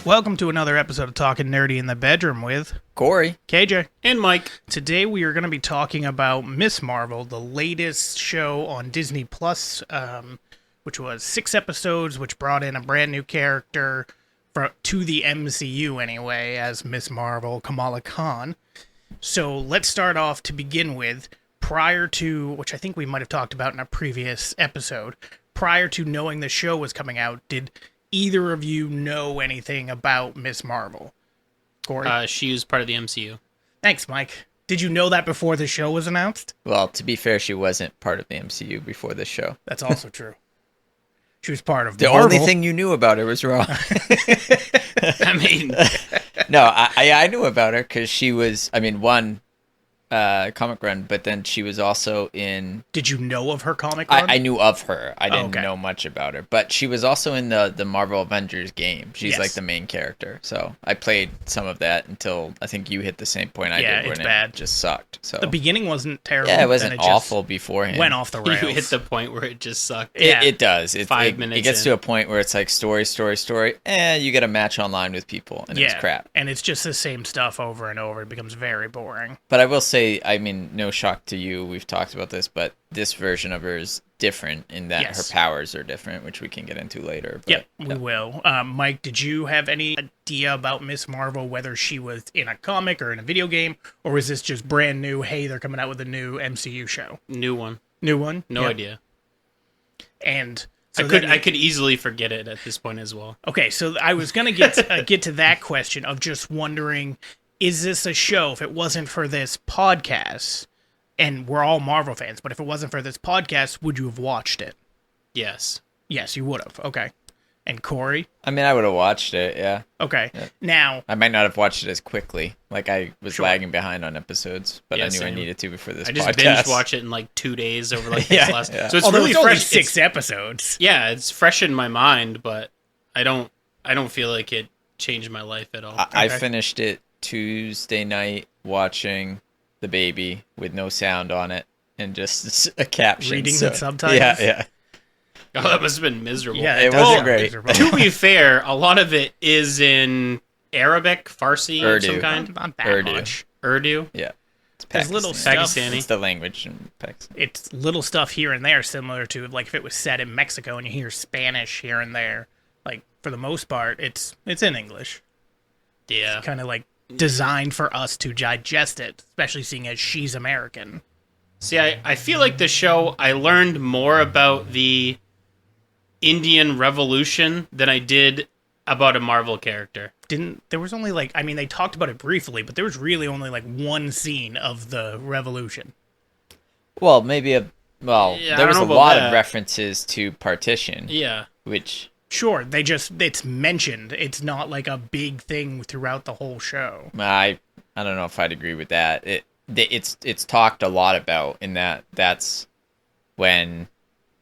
Welcome to another episode of Talking Nerdy in the Bedroom with Corey, KJ, and Mike. Today we are going to be talking about Miss Marvel, the latest show on Disney Plus, which was 6 episodes, which brought in a brand new character to the MCU anyway, as Miss Marvel, Kamala Khan. So let's start off to begin with, prior to, which I think we might have talked about in a previous episode, prior to knowing the show was coming out, did either of you know anything about Miss Marvel? Corey? She was part of the MCU. Thanks, Mike. Did you know that before the show was announced? well, to be fair, she wasn't part of the MCU before this show. That's also true. She was part of The Marvel. only thing you knew about her was wrong. I mean, No, I knew about her because she was, comic run, but then she was also in... Did you know of her comic run? I knew of her. I didn't okay. know much about her, but she was also in the Marvel Avengers game. She's Yes. like the main character. So I played some of that until I think you hit the same point I Yeah, did when it's bad. it just sucked. So The beginning wasn't terrible. yeah, it wasn't and just awful beforehand. Went off the rails. you hit the point where it just sucked. Yeah. It does. 5 minutes It gets in. to a point where it's like story, and you get a match online with people, and it's crap. And it's just the same stuff over and over. It becomes very boring. But I will say, no shock to you, we've talked about this, but this version of her is different in that Yes. her powers are different, which we can get into later. But, Yep, we will. Mike, did you have any idea about Miss Marvel, whether she was in a comic or in a video game, or was this just brand new, hey, they're coming out with a new MCU show? New one. New one? No Yep. idea. And so I could easily forget it at this point as well. Okay, so I was going to get to that question of just wondering, is this a show, if it wasn't for this podcast, and we're all Marvel fans, but if it wasn't for this podcast, would you have watched it? Yes. Yes, you would have. Okay. And Corey? I would have watched it, yeah. Okay. Yeah. Now... I might not have watched it as quickly. Like, I was Sure. lagging behind on episodes, but Yeah, I knew I same. needed to before this I just podcast. binge watch it in like 2 days over like this last. yeah. So it's although really it's only fresh. 6 episodes. Yeah, it's fresh in my mind, but I don't feel like it changed my life at all. I Okay. finished it Tuesday night watching The Baby with no sound on it and just a caption. Reading the subtitles? Yeah. Oh, that must have been miserable. Yeah, It does wasn't sound great. miserable. To be fair, a lot of it is in Arabic, Farsi of some Urdu. kind. Not that Urdu. much. Urdu. Yeah. It's There's little Pakistani. stuff. Pakistani. It's the language in Pakistan. It's little stuff here and there, similar to, like, if it was set in Mexico and you hear Spanish here and there. Like, for the most part, it's in English. Yeah. Kind of, like, designed for us to digest it, especially seeing as she's American. See, I feel like the show, I learned more about the Indian Revolution than I did about a Marvel character. There was only, like, they talked about it briefly, but there was really only, like, one scene of the revolution. Well, Yeah, there I was don't a know lot about of that. references to partition, Yeah. which Sure, it's mentioned. It's not, like, a big thing throughout the whole show. I don't know if I'd agree with that. It's talked a lot about in that's when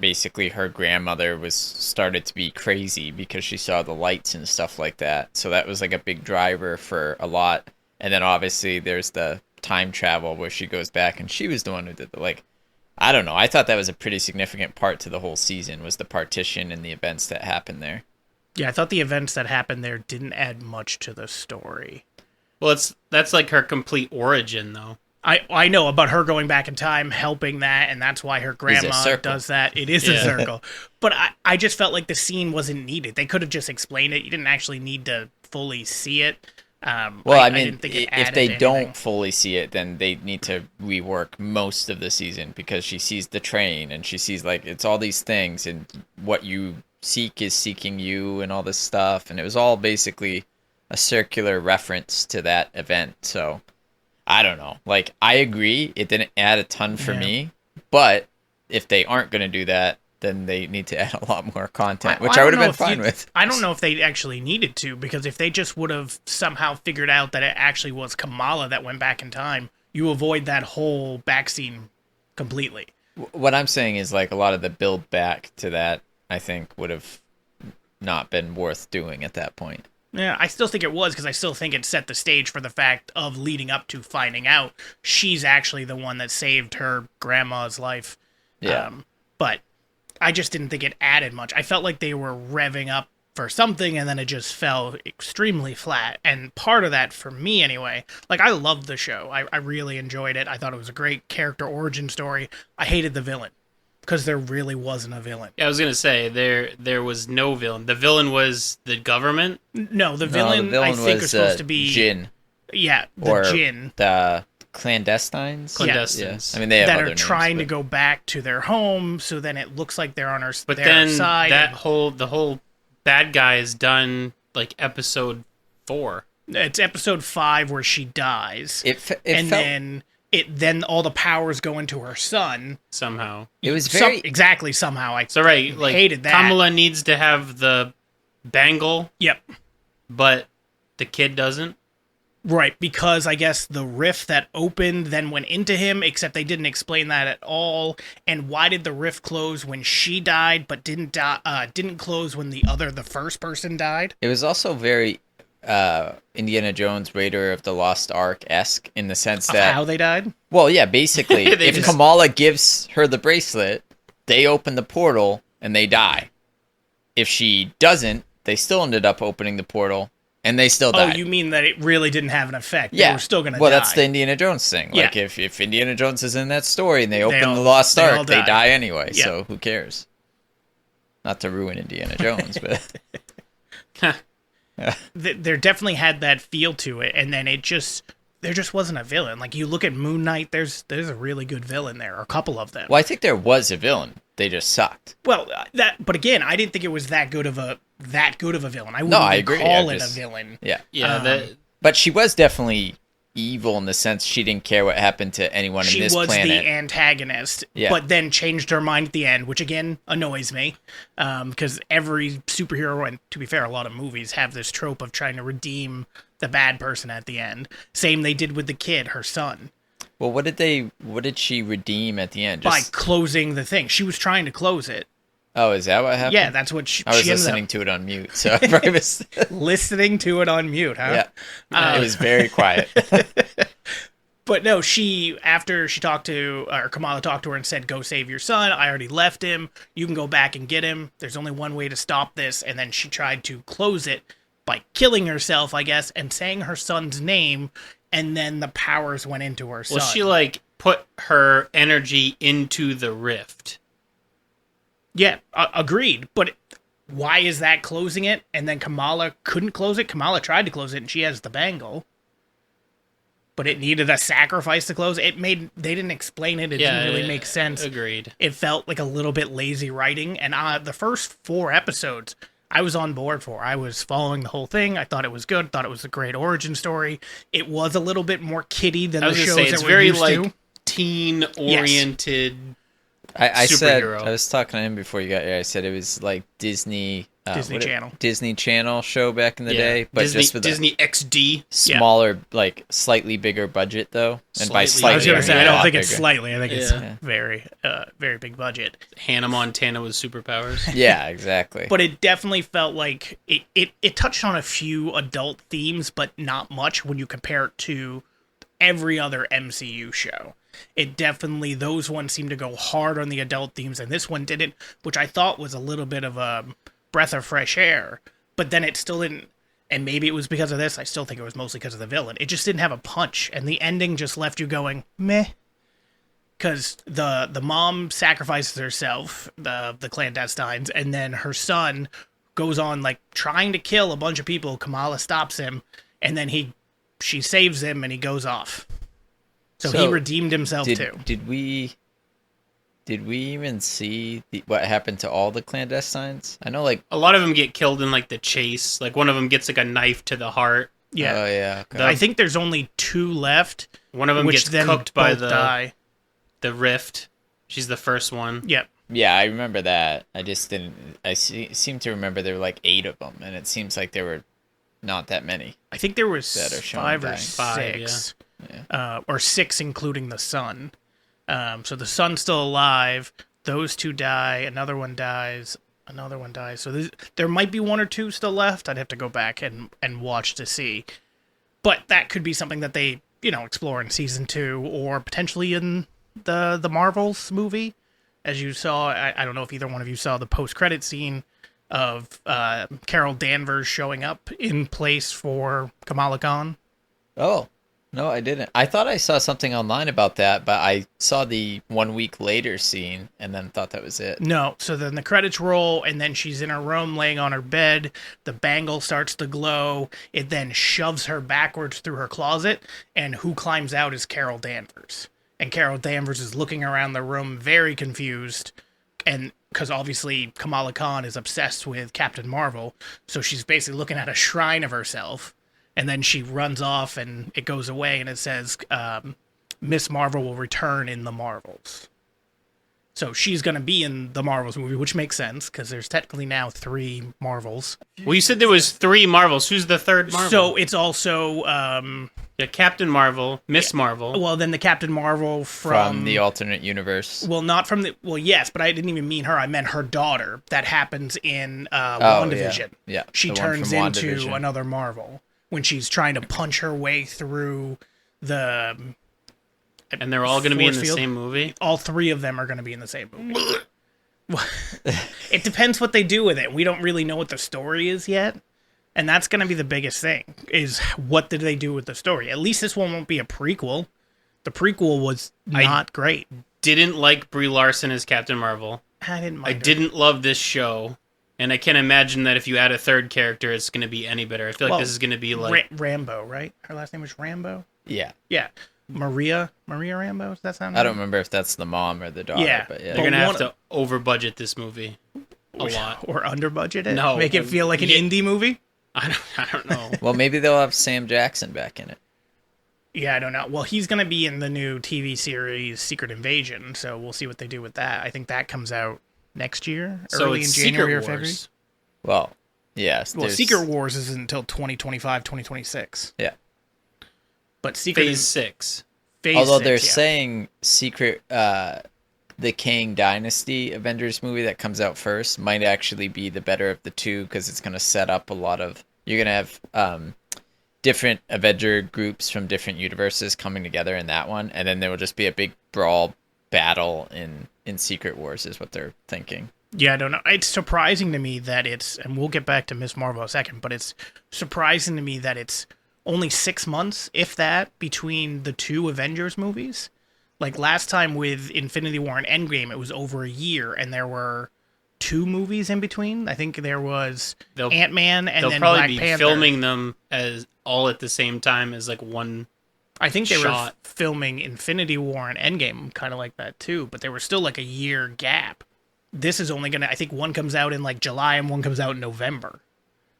basically her grandmother started to be crazy because she saw the lights and stuff like that. So that was like a big driver for a lot. And then obviously there's the time travel where she goes back and she was the one who did I don't know. I thought that was a pretty significant part to the whole season was the partition and the events that happened there. Yeah, I thought the events that happened there didn't add much to the story. Well, that's like her complete origin, though. I know about her going back in time, helping that, and that's why her grandma circle. does that. It is a Yeah. circle. But I just felt like the scene wasn't needed. They could have just explained it. You didn't actually need to fully see it. Well, didn't think it if added they anything. don't fully see it, then they need to rework most of the season because she sees the train and she sees it's all these things and what you seek is seeking you and all this stuff. And it was all basically a circular reference to that event. So I don't know. I agree. It didn't add a ton for Yeah. me, but if they aren't going to do that, then they need to add a lot more content, which I don't would have know been if fine you- with. I don't know if they actually needed to, because if they just would have somehow figured out that it actually was Kamala that went back in time, you avoid that whole back scene completely. What I'm saying is a lot of the build back to that, I think, would have not been worth doing at that point. Yeah, I still think it was, because I still think it set the stage for the fact of leading up to finding out she's actually the one that saved her grandma's life. Yeah. But I just didn't think it added much. I felt like they were revving up for something, and then it just fell extremely flat. And part of that, for me anyway, like, I loved the show. I really enjoyed it. I thought it was a great character origin story. I hated the villain, because there really wasn't a villain. Yeah, I was gonna say there was no villain. The villain was the government. No, the villain I think was supposed to be Jin. Yeah, or Jin. The clandestines. Clandestines. I mean, they have that other are names, trying to but- go back to their home, so then it looks like they're on their But side. then the whole bad guy is done like episode 4. It's episode 5 where she dies. It and felt, then all the powers go into her son. Somehow. it was very exactly somehow. I So right, like hated that. Kamala needs to have the bangle, Yep. but the kid doesn't. Right, because I guess the rift that opened then went into him, except they didn't explain that at all. And why did the rift close when she died, but didn't close when the first person died? It was also very Indiana Jones Raider of the Lost Ark-esque in the sense Of that how they died? well, yeah, basically They if just- Kamala gives her the bracelet, they open the portal and they die. If she doesn't, they still ended up opening the portal and they still Oh, died. you mean that it really didn't have an effect? Yeah, They were still going to well, die. that's the Indiana Jones thing. Yeah. Like if Indiana Jones is in that story and they open all- the Lost they all Ark, they die. die anyway. Yeah. So who cares? Not to ruin Indiana Jones, but There definitely had that feel to it, and then there just wasn't a villain. Like, you look at Moon Knight, there's a really good villain there, or a couple of them. well, I think there was a villain. They just sucked. Well, but again, I didn't think it was that good of a villain. I wouldn't I even agree. call I it just- a villain. Yeah. Yeah, But she was definitely evil in the sense she didn't care what happened to anyone She in this was planet. the antagonist, Yeah. but then changed her mind at the end, which again annoys me, because every superhero, and to be fair, a lot of movies have this trope of trying to redeem the bad person at the end. Same they did with the kid, her son, Well, what did she redeem at the end? by closing the thing. She was trying to close it. Oh, is that what happened? Yeah, that's what she I was ended up listening to it on mute, so I probably was. listening to it on mute, huh? Yeah, it was very quiet. But no, after she talked to, or Kamala talked to her and said, go save your son. I already left him. You can go back and get him. There's only one way to stop this. And then she tried to close it by killing herself, I guess, and saying her son's name. And then the powers went into her son. well, she like put her energy into the rift. Yeah, agreed. But why is that closing it? And then Kamala couldn't close it? Kamala tried to close it, and she has the bangle. But it needed a sacrifice to close it. They didn't explain it. It didn't really make sense. Agreed. It felt like a little bit lazy writing. And the first 4 episodes, I was on board for. I was following the whole thing. I thought it was good. Thought it was a great origin story. It was a little bit more kiddie than I the was shows gonna say that it's we're very used like to. teen-oriented. I said Superhero. I was talking to him before you got here. I said it was like Disney Channel. Disney Channel show back in the Yeah. day, but Disney, just with Disney XD. a smaller, like slightly bigger budget though. And by Slightly slightly, I was going to say, mean I a don't lot think it's bigger. slightly. I think it's Yeah. very big budget. Hannah Montana with superpowers. Yeah, exactly. But it definitely felt like it touched on a few adult themes, but not much when you compare it to every other MCU show. It definitely, those ones seemed to go hard on the adult themes, and this one didn't, which I thought was a little bit of a breath of fresh air. But then it still didn't, and maybe it was because of this, I still think it was mostly because of the villain. It just didn't have a punch, and the ending just left you going, meh. Because the mom sacrifices herself, the clandestines, and then her son goes on, like, trying to kill a bunch of people. Kamala stops him, and then she saves him, and he goes off. So he redeemed himself too. Did we even see what happened to all the clandestines? I know, like, A lot of them get killed in like the chase. Like one of them gets like a knife to the heart. Yeah. oh yeah, okay. I think there's only 2 left. One of them which gets then cooked by both die. the rift. She's the first one. Yep. Yeah, I remember that. I just didn't. Seem to remember there were like 8 of them, and it seems like there were not that many. I think there was That are shown 5 or dying. 6. Yeah. Or 6 including the son. So the son's still alive. Those 2 die. Another one dies. Another one dies. So there might be 1 or 2 still left. I'd have to go back and watch to see. But that could be something that they, explore in season 2 or potentially in the Marvels movie. As you saw, I don't know if either one of you saw the post-credit scene of Carol Danvers showing up in place for Kamala Khan. Oh, no, I didn't. I thought I saw something online about that, but I saw the 1 week later scene and then thought that was it. No, so then the credits roll, and then she's in her room laying on her bed. The bangle starts to glow. It then shoves her backwards through her closet, and who climbs out is Carol Danvers. And Carol Danvers is looking around the room very confused, and because obviously Kamala Khan is obsessed with Captain Marvel, so she's basically looking at a shrine of herself. And then she runs off, and it goes away, and it says, Miss Marvel will return in the Marvels. So she's going to be in the Marvels movie, which makes sense, because there's technically now 3 Marvels. Well, you said there was 3 Marvels. Who's the third Marvel? So it's also... Captain Marvel, Miss Marvel. Well, then the Captain Marvel From the alternate universe. Well, not from the... Well, yes, but I didn't even mean her. I meant her daughter. That happens in WandaVision. Yeah. She turns into another Marvel when she's trying to punch her way through the... And they're all going to be in the field. same movie? All 3 of them are going to be in the same movie. It depends what they do with it. We don't really know what the story is yet. And that's going to be the biggest thing, is what did they do with the story? At least this one won't be a prequel. The prequel was not great. Didn't like Brie Larson as Captain Marvel. I didn't mind I her. didn't love this show. And I can't imagine that if you add a third character, it's going to be any better. I feel like this is going to be like... Rambo, right? Her last name was Rambo? Yeah. Yeah. Maria Rambo? Does that sound right? I don't remember if that's the mom or the daughter. Yeah. But yeah. They're going to have to over-budget this movie a lot. Or under-budget it? No. Make it feel like an indie movie? I don't know. Well, maybe they'll have Sam Jackson back in it. Yeah, I don't know. Well, he's going to be in the new TV series Secret Invasion, so we'll see what they do with that. I think that comes out next year, So early in it's January Secret or February. Wars. Well, yes. Well, Secret Wars isn't until 2025, 2026. Yeah. But Secret Phase 6. Phase Although 6, they're yeah. saying the Kang Dynasty Avengers movie that comes out first might actually be the better of the two, because it's going to set up a lot of... You're going to have different Avenger groups from different universes coming together in that one, and then there will just be a big brawl battle in Secret Wars is what they're thinking. Yeah, I don't know. It's surprising to me that it's... And we'll get back to Miss Marvel in a second, but it's surprising to me that it's only 6 months, if that, between the 2 Avengers movies. Like, last time with Infinity War and Endgame, it was over a year, and there were 2 movies in between. I think there was Ant-Man and then Black Panther. They'll probably be filming them as all at the same time as, like, one I think they shot. were filming Infinity War and Endgame kind of like that, too, but there was still, like, a year gap. This is only going to... I think one comes out in, like, July and one comes out in November.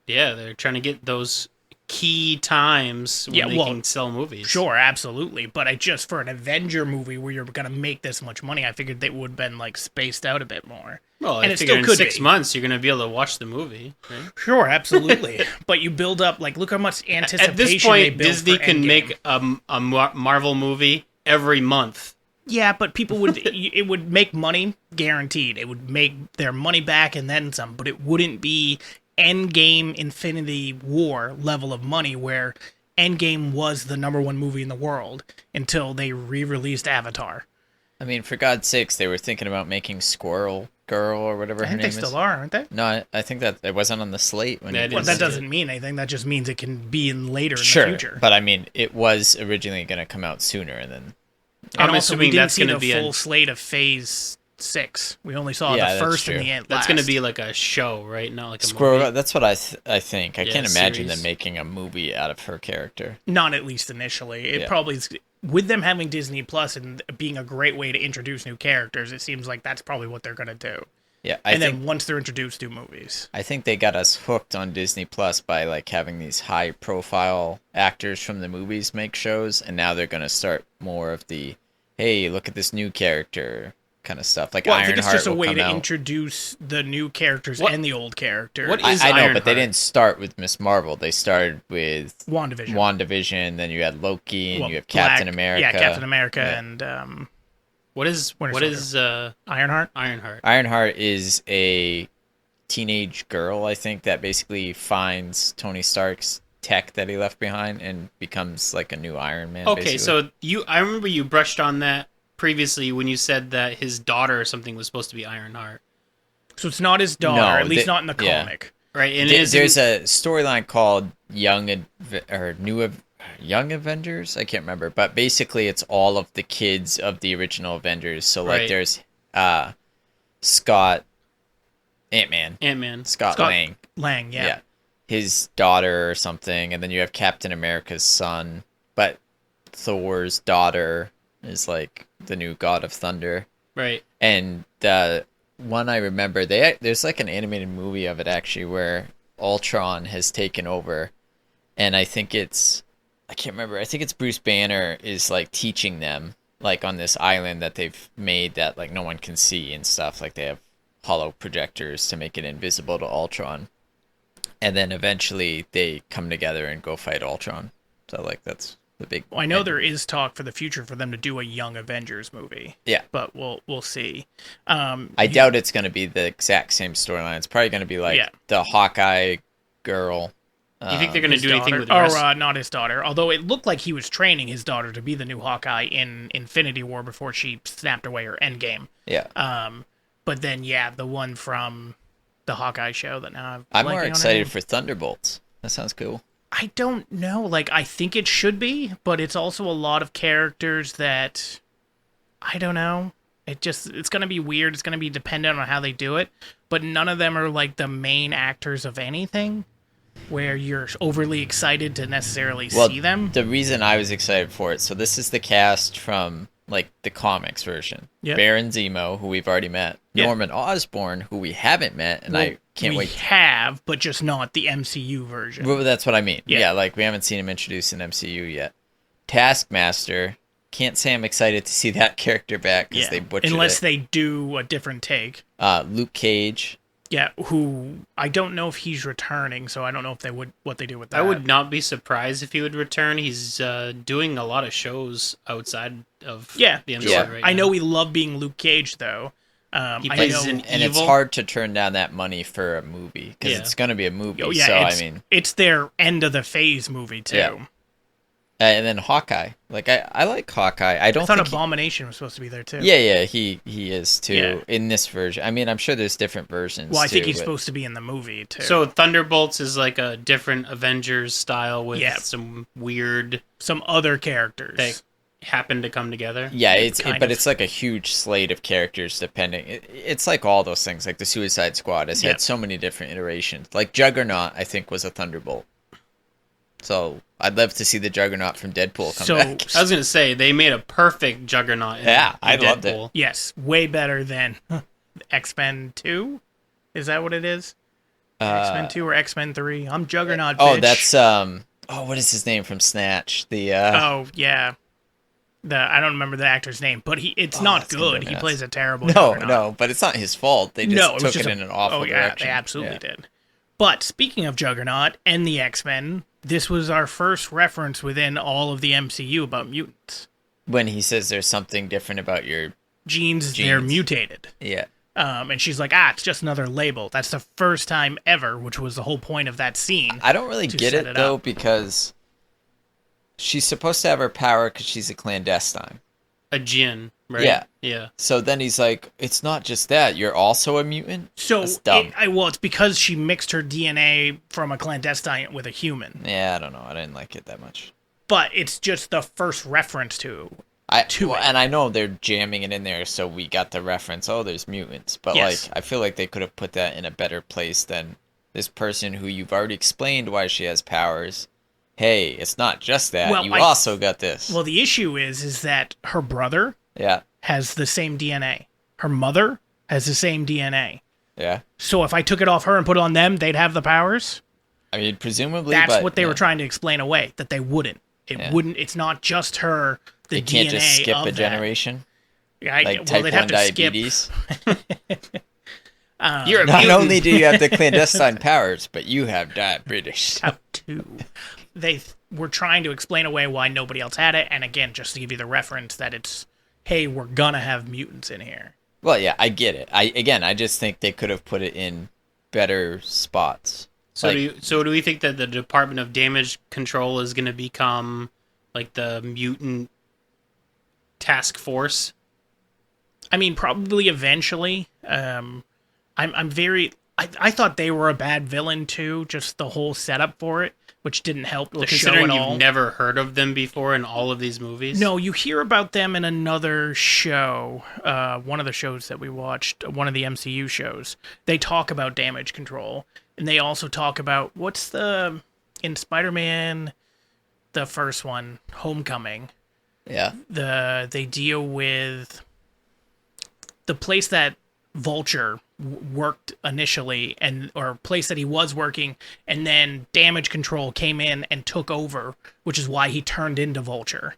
Yeah, they're trying to get those key times when they can sell movies. Sure, absolutely. But I just, for an Avenger movie where you're going to make this much money, I figured they would have been, like, spaced out a bit more. Well, and I figure in 6 months you're going to be able to watch the movie, right? Sure, absolutely. But you build up, like, look how much anticipation At this they point, build Disney for can Endgame. make a Marvel movie every month. Yeah, but people would... it would make money, guaranteed. It would make their money back and then some, but it wouldn't be Endgame Infinity War level of money where Endgame was the #1 movie in the world until they re-released Avatar. I mean, for God's sakes, they were thinking about making Squirrel Girl or whatever I her think name they is. still are, aren't they? No, I think that it wasn't on the slate. When That it Well, was. that doesn't mean anything. That just means it can be in later in Sure, the future. but I mean, it was originally going to come out sooner, and then... And I'm also, we assuming didn't that's see going to the be full slate of Phase 6. We only saw Yeah, the that's first and true. the end. That's going to be like a show, right? Not like a Squirrel. movie. That's what I think. I Yeah, can't imagine series. them making a movie out of her character. Not at least initially. It Yeah. probably is, with them having Disney Plus and being a great way to introduce new characters. It seems like that's probably what they're going to do. Yeah, Then once they're introduced, do movies. I think they got us hooked on Disney Plus by like having these high profile actors from the movies make shows, and now they're going to start more of the, hey, look at this new character kind of stuff. Like Well, I think Ironheart it's just a will way come to out. introduce the new characters What- and the old characters. what I is know, but Ironheart? they didn't start with Miss Marvel. They started with WandaVision. WandaVision, then you had Loki, and Well, you have Captain Black- America. Yeah, Captain America Yeah. and What is Ironheart. Ironheart? Ironheart is a teenage girl, I think, that basically finds Tony Stark's tech that he left behind and becomes like a new Iron Man. Okay, basically. so I remember you brushed on that previously when you said that his daughter or something was supposed to be Ironheart. So it's not his daughter, No, at least the- not in the yeah. comic. Right, and There's a storyline called Young Avengers. I can't remember, but basically it's all of the kids of the original Avengers. So like Right. there's Scott, Ant-Man. Scott Lang, Lang, yeah. his daughter or something, and then you have Captain America's son, but Thor's daughter is like the new God of Thunder. Right. And the one I remember, there's like an animated movie of it actually where Ultron has taken over, and I can't remember. I think it's Bruce Banner is like teaching them like on this island that they've made that like no one can see and stuff. Like they have hollow projectors to make it invisible to Ultron, and then eventually they come together and go fight Ultron. So like that's the big. Well, I know there is talk for the future for them to do a Young Avengers movie. Yeah, But we'll see. I doubt it's going to be the exact same storyline. It's probably going to be like the Hawkeye girl. Do you think they're going to his do anything daughter, with the rest? or not his daughter? Although it looked like he was training his daughter to be the new Hawkeye in Infinity War before she snapped away her Endgame. Yeah. But then the one from the Hawkeye show that now I'm more excited for Thunderbolts. That sounds cool. I don't know. Like, I think it should be, but it's also a lot of characters that I don't know. It's going to be weird. It's going to be dependent on how they do it, but none of them are like the main actors of anything where you're overly excited to necessarily see them. The reason I was excited for it, so this is the cast from like the comics version. Yep. Baron Zemo, who we've already met. Yep. Norman Osborn, who we haven't met, and I can't wait. We have, but just not the MCU version. Well, that's what I mean. Yeah. Yeah, like we haven't seen him introduced in MCU yet. Taskmaster, can't say I'm excited to see that character back because they butchered unless it. they do a different take. Luke Cage. Yeah, who I don't know if he's returning, so I don't know if what they do with that. I would not be surprised if he would return. He's doing a lot of shows outside of the MCU right now. I know we love being Luke Cage though. He plays an And it's evil. hard to turn down that money for a movie because it's going to be a movie. Oh, yeah, so it's, I mean, it's their end of the phase movie too. Yeah. And then Hawkeye. Like I like Hawkeye. I don't I thought think Abomination was supposed to be there too. Yeah, he is too Yeah. in this version. I mean, I'm sure there's different versions. Well, I think too, he's but- supposed to be in the movie too. So Thunderbolts is like a different Avengers style with Yeah. some weird some other characters. that happen to come together. Yeah, kind but of. it's like a huge slate of characters depending. It's like all those things. Like the Suicide Squad has Yep. had so many different iterations. Like Juggernaut, I think, was a Thunderbolt. So I'd love to see the Juggernaut from Deadpool come back. I was gonna say they made a perfect Juggernaut. Yeah, I loved it. Deadpool. Yes, way better than X-Men 2. Is that what it is? X-Men 2 or X-Men 3? I'm Juggernaut. Oh, bitch. that's what is his name from Snatch? The Oh yeah. I don't remember the actor's name, but it's not that's gonna good. be He nuts. plays a terrible. no, Juggernaut. but it's not his fault. They just No, it was took just it in an awful oh, yeah, direction. they absolutely did. But speaking of Juggernaut and the X-Men, this was our first reference within all of the MCU about mutants. When he says there's something different about your Genes, they're mutated. yeah. And she's like, it's just another label. That's the first time ever, which was the whole point of that scene. I don't really get set it it though up. because she's supposed to have her power because she's a clandestine. A Jinn, right? Yeah. Yeah. So then he's like, it's not just that. You're also a mutant? So, That's dumb. it's because she mixed her DNA from a clandestine with a human. Yeah, I don't know. I didn't like it that much. But it's just the first reference to it. And I know they're jamming it in there, so we got the reference. Oh, there's mutants. But, Yes. I feel like they could have put that in a better place than this person who you've already explained why she has powers. Hey, it's not just that. Well, you also got this. Well, the issue is that her brother yeah. has the same DNA. Her mother has the same DNA. Yeah. So if I took it off her and put it on them, they'd have the powers? I mean, presumably, That's but, what they yeah. were trying to explain away, that they wouldn't. It wouldn't. It's not just her, the They DNA can't just skip of a that. generation. Yeah, Like type 1 diabetes. You're a Not mutant. only do you have the clandestine powers, but you have diabetes. Type 2. They were trying to explain away why nobody else had it, and again, just to give you the reference that it's, hey, we're gonna have mutants in here. Well, yeah, I get it. I just think they could have put it in better spots. So Like, do we think that the Department of Damage Control is going to become like the mutant task force? I mean, probably eventually. I'm very. I thought they were a bad villain too. Just the whole setup for it, which didn't help the show considering at all. you've never heard of them before in all of these movies. No, you hear about them in another show. One of the shows that we watched, one of the MCU shows. They talk about damage control, and they also talk about in Spider-Man, the first one, Homecoming. Yeah. They deal with the place that Vulture worked initially, or place that he was working, and then damage control came in and took over, which is why he turned into Vulture.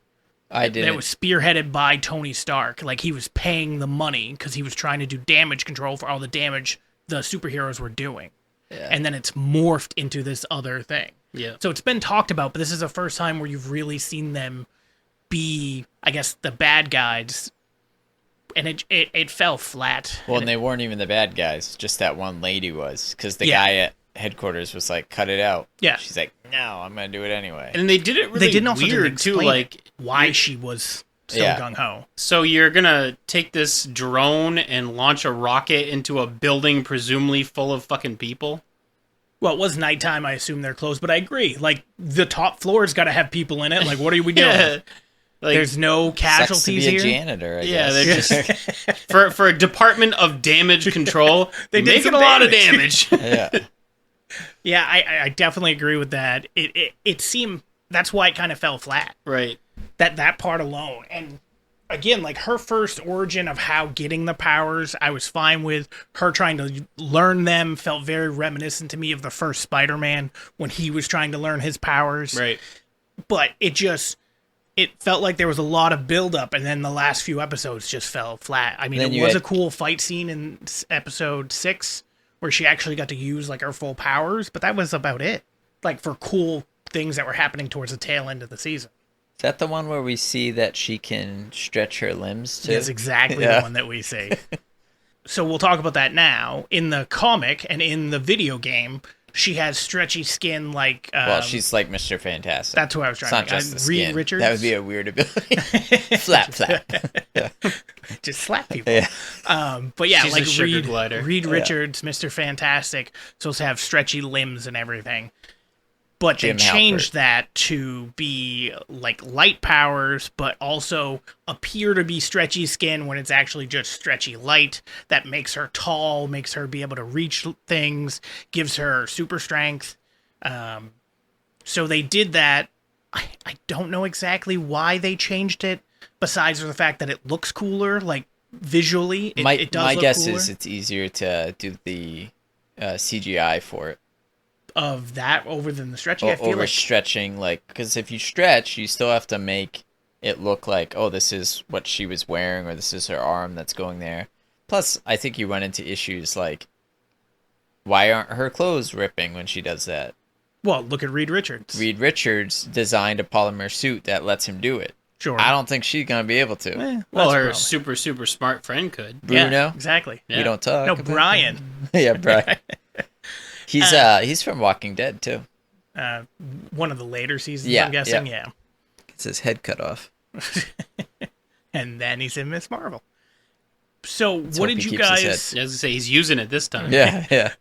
That was spearheaded by Tony Stark. Like, he was paying the money because he was trying to do damage control for all the damage the superheroes were doing. Yeah. And then it's morphed into this other thing. Yeah. So it's been talked about, but this is the first time where you've really seen them be, I guess, the bad guys. And it fell flat. Well, and they weren't even the bad guys. Just that one lady was. Because the guy at headquarters was like, cut it out. Yeah. She's like, no, I'm going to do it anyway. And they did it really they didn't also weird, too. Like, why she was so gung-ho. So you're going to take this drone and launch a rocket into a building presumably full of fucking people? Well, it was nighttime. I assume they're closed. But I agree. Like, the top floor's got to have people in it. Like, what are we doing? Yeah. Like, there's no casualties sucks to be here. a janitor, I yeah, guess. they're just for a department of damage control. They did making some a lot of damage. damage. Yeah. Yeah, I definitely agree with that. It seemed that's why it kind of fell flat. Right. That part alone. And again, like her first origin of how getting the powers, I was fine with. Her trying to learn them felt very reminiscent to me of the first Spider-Man when he was trying to learn his powers. Right. But it felt like there was a lot of buildup, and then the last few episodes just fell flat. I mean, it was a cool fight scene in episode 6 where she actually got to use like her full powers, but that was about it. Like for cool things that were happening towards the tail end of the season. Is that the one where we see that she can stretch her limbs too? That's exactly the one that we see. So we'll talk about that now. In the comic and in the video game, she has stretchy skin like... well, she's like Mr. Fantastic. That's who I was trying to to It's not just the Reed skin. Richards? That would be a weird ability. Flap. Yeah. Just slap people. Yeah. But yeah, She's like a sugar glider. Reed Richards, Mr. Fantastic, supposed to have stretchy limbs and everything. But Jim they changed that to be like light powers, but also appear to be stretchy skin when it's actually just stretchy light. That makes her tall, makes her be able to reach things, gives her super strength. So they did that. I don't know exactly why they changed it, besides the fact that it looks cooler, like visually. It does my look guess cooler. is it's easier to do the CGI for it. Of that over than the stretching. I feel Over like stretching, like, because if you stretch, you still have to make it look like, oh, this is what she was wearing, or this is her arm that's going there. Plus, I think you run into issues like, why aren't her clothes ripping when she does that? well, look at Reed Richards. Reed Richards designed a polymer suit that lets him do it. Sure. I don't think she's gonna be able to. Well, that's her probably- super smart friend could. Bruno, Yeah, exactly. Yeah. we don't talk. No, about Brian. him. Yeah, Brian. He's from Walking Dead too. One of the later seasons, Yeah, I'm guessing. Yeah. Gets his head cut off. And then he's in Miss Marvel. So Let's what hope did he you keeps his guys... I was gonna say he's using it this time. Yeah.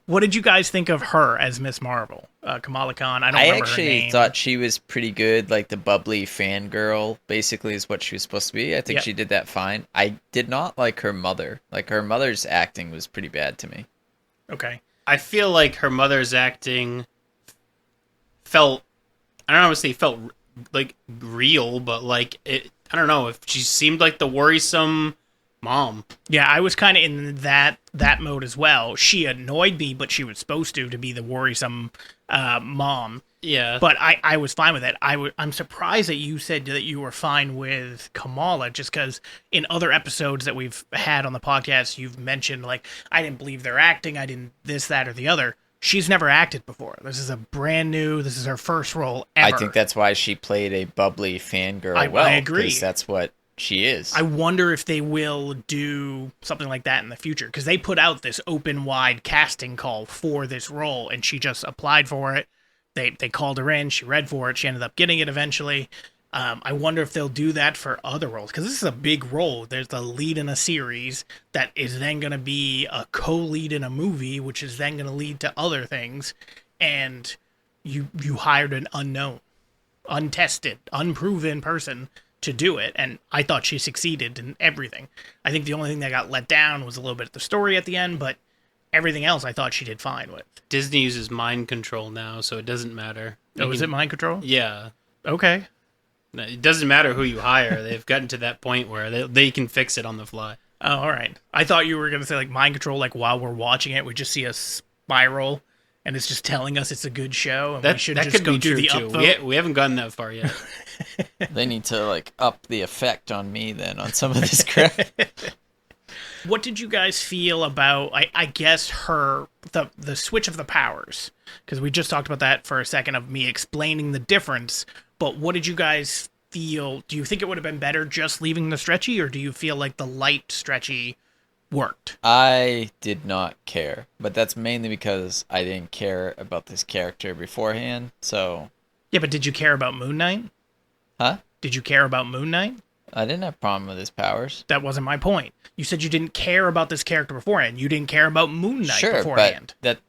What did you guys think of her as Miss Marvel? Kamala Khan. I don't I remember her actually name. thought she was pretty good. Like the bubbly fangirl, basically, is what she was supposed to be. I think Yep. she did that fine. I did not like her mother. Like her mother's acting was pretty bad to me. Okay. I feel like her mother's acting felt, I don't know, say felt like real, but like it, I don't know if she seemed like the worrisome mom. Yeah, I was kind of in that mode as well. She annoyed me, but she was supposed to be the worrisome mom. Yeah. But I was fine with it. I'm surprised that you said that you were fine with Kamala, just because in other episodes that we've had on the podcast, you've mentioned, like, I didn't believe their acting, I didn't this, that, or the other. She's never acted before. This is this is her first role ever. I think that's why she played a bubbly fangirl I well. agree. 'Cause that's what she is. I wonder if they will do something like that in the future, because they put out this open wide casting call for this role, and she just applied for it. They called her in, she read for it, she ended up getting it eventually. I wonder if they'll do that for other roles, because this is a big role. There's the lead in a series that is then going to be a co-lead in a movie, which is then going to lead to other things, and you hired an unknown, untested, unproven person to do it, and I thought she succeeded in everything. I think the only thing that got let down was a little bit of the story at the end, but everything else I thought she did fine with. Disney uses mind control now, so it doesn't matter. Oh, is it mind control? Yeah. Okay. It doesn't matter who you hire. They've gotten to that point where they can fix it on the fly. Oh, all right. I thought you were going to say, like, mind control, like, while we're watching it, we just see a spiral, and it's just telling us it's a good show, and we should just go do the upvote. We haven't gotten that far yet. They need to, like, up the effect on me, then, on some of this crap. What did you guys feel about, I guess, the switch of the powers? Because we just talked about that for a second of me explaining the difference, but what did you guys feel? Do you think it would have been better just leaving the stretchy, or do you feel like the light stretchy worked? I did not care, but that's mainly because I didn't care about this character beforehand, so... Yeah, but did you care about Moon Knight? Huh? Did you care about Moon Knight? I didn't have a problem with his powers. That wasn't my point. You said you didn't care about this character beforehand. You didn't care about Moon Knight beforehand. But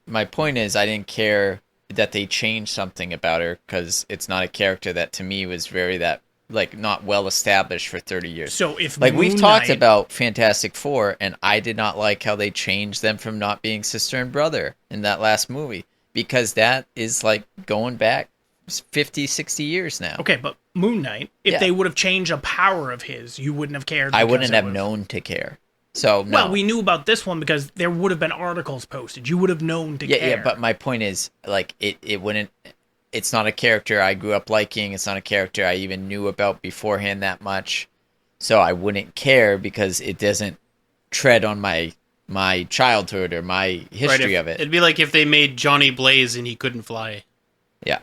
my point is I didn't care that they changed something about her, because it's not a character that to me was not well established for 30 years. So if we've talked about Fantastic Four, and I did not like how they changed them from not being sister and brother in that last movie, because that is like going back 50, 60 years now. Okay, but Moon Knight, if they would have changed a power of his, you wouldn't have cared. I wouldn't have known to care. So, no. Well, we knew about this one because there would have been articles posted. You would have known to care. Yeah, but my point is, like, it wouldn't... It's not a character I grew up liking. It's not a character I even knew about beforehand that much. So I wouldn't care because it doesn't tread on my childhood or my history of it. It'd be like if they made Johnny Blaze and he couldn't fly. Yeah.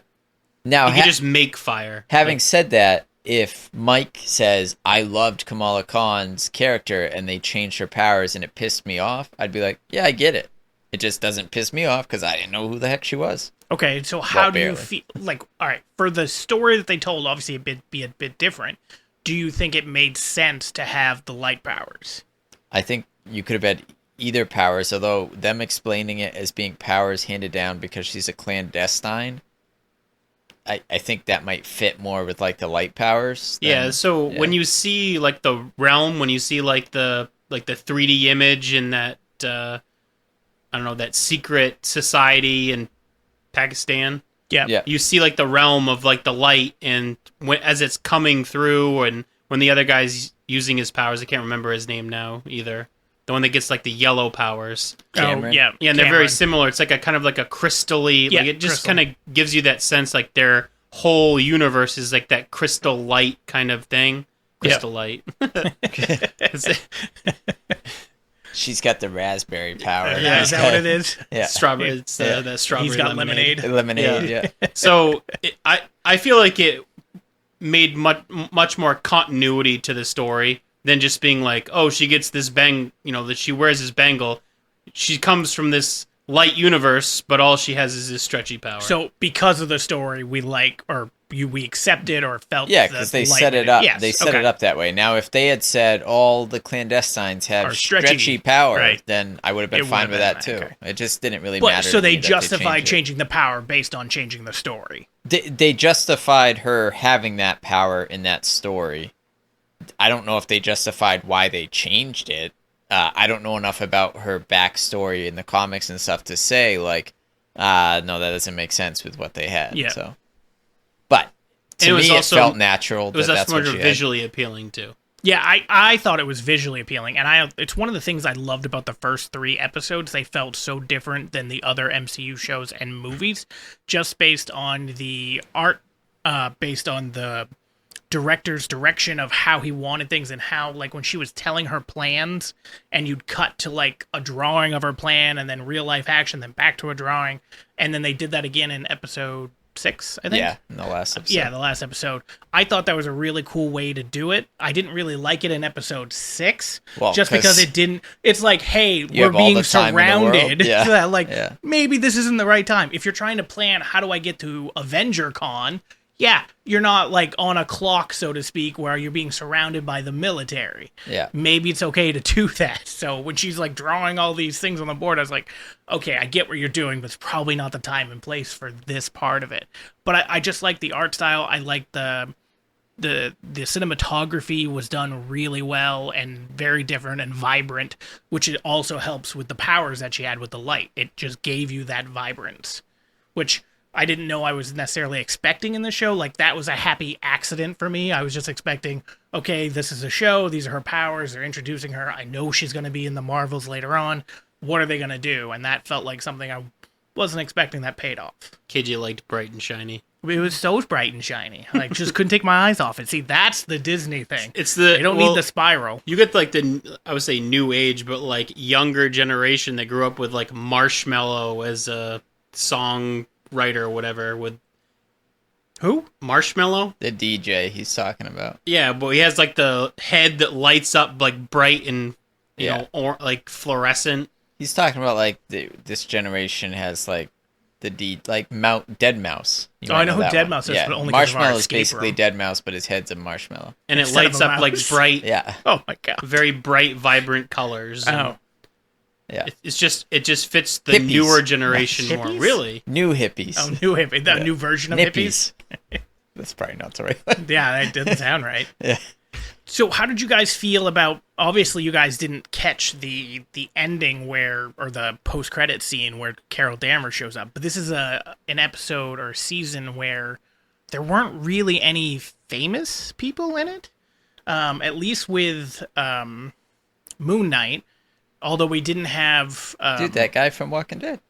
Now, he could just make fire. Having said that, if Mike says, I loved Kamala Khan's character and they changed her powers and it pissed me off, I'd be like, yeah, I get it. It just doesn't piss me off because I didn't know who the heck she was. Okay, so how do you feel? Like, all right, for the story that they told, obviously be a bit different. Do you think it made sense to have the light powers? I think you could have had either powers, although them explaining it as being powers handed down because she's a clandestine, I think that might fit more with, like, the light powers. When you see, like, the realm, when you see, like the 3D image in that, I don't know, that secret society in Pakistan. Yeah. You see, like, the realm of, like, the light, and as it's coming through, and when the other guy's using his powers, I can't remember his name now either. The one that gets, like, the yellow powers. Cameron. Yeah, and they're very similar. It's like a kind of like a crystal-y, like, it just kind of gives you that sense, like, their whole universe is like that crystal light kind of thing. Crystal light. She's got the raspberry power. Yeah, is that what it is? Yeah. Strawberry. It's the strawberry. He's got lemonade. Lemonade, yeah. So I feel like it made much more continuity to the story than just being like, oh, she gets this that she wears this bangle. She comes from this light universe, but all she has is this stretchy power. So because of the story, we accepted or felt. Yeah, because they set it up. Yes, they set it up that way. Now, if they had said all the clandestines have stretchy power, then I would have been fine with that too. Okay. It just didn't really matter. So they justified changing the power based on changing the story. They justified her having that power in that story. I don't know if they justified why they changed it. I don't know enough about her backstory in the comics and stuff to say, like, no, that doesn't make sense with what they had. Yeah. So. But to me, it felt natural. It was much more visually appealing, too. Yeah, I thought it was visually appealing, and it's one of the things I loved about the first 3 episodes. They felt so different than the other MCU shows and movies, just based on the art, based on the director's direction of how he wanted things, and how, like, when she was telling her plans and you'd cut to, like, a drawing of her plan and then real life action, then back to a drawing, and then they did that again in episode 6, I think. Yeah, in the last episode. Yeah, the last episode. I thought that was a really cool way to do it. I didn't really like it in episode 6, just because it didn't. It's like, hey, we're being surrounded. Yeah. So that, like, maybe this isn't the right time. If you're trying to plan, how do I get to Avenger Con? yeah, you're not like on a clock, so to speak, where you're being surrounded by the military. Yeah. Maybe it's okay to do that. So when she's like drawing all these things on the board, I was like, okay, I get what you're doing, but it's probably not the time and place for this part of it. But I just like the art style. I like the cinematography was done really well and very different and vibrant, which it also helps with the powers that she had with the light. It just gave you that vibrance, which I didn't know I was necessarily expecting in the show. Like, that was a happy accident for me. I was just expecting, okay, this is a show. These are her powers. They're introducing her. I know she's going to be in the Marvels later on. What are they going to do? And that felt like something I wasn't expecting that paid off. Kid, you liked bright and shiny. It was so bright and shiny. I just couldn't take my eyes off it. See, that's the Disney thing. It's the They don't need the spiral. You get like I would say new age, but like younger generation that grew up with like Marshmello as a songwriter or whatever. With Who? Marshmello? The DJ he's talking about. Yeah, but he has like the head that lights up like bright and you Yeah. know, or like fluorescent. He's talking about like this generation has like Dead Mouse. You Oh, might I know who that Dead one. Mouse is, Yeah, but only 'cause of our Marshmallow is escape basically room. Dead Mouse, but his head's a marshmallow. And it Instead of lights a up like mouse. bright, Yeah, Oh my god. very bright, vibrant colors. Oh. yeah. It just fits the Hippies. newer generation more. Hippies? Really? New hippies. Oh, new hippie. The new version of hippies. Nippies. That's probably not the right one. Yeah, that doesn't sound right. Yeah. So how did you guys feel about, obviously you guys didn't catch the ending or the post-credit scene where Carol Danvers shows up, but this is an episode or season where there weren't really any famous people in it, at least with Moon Knight, although we didn't have... Dude, that guy from Walking Dead.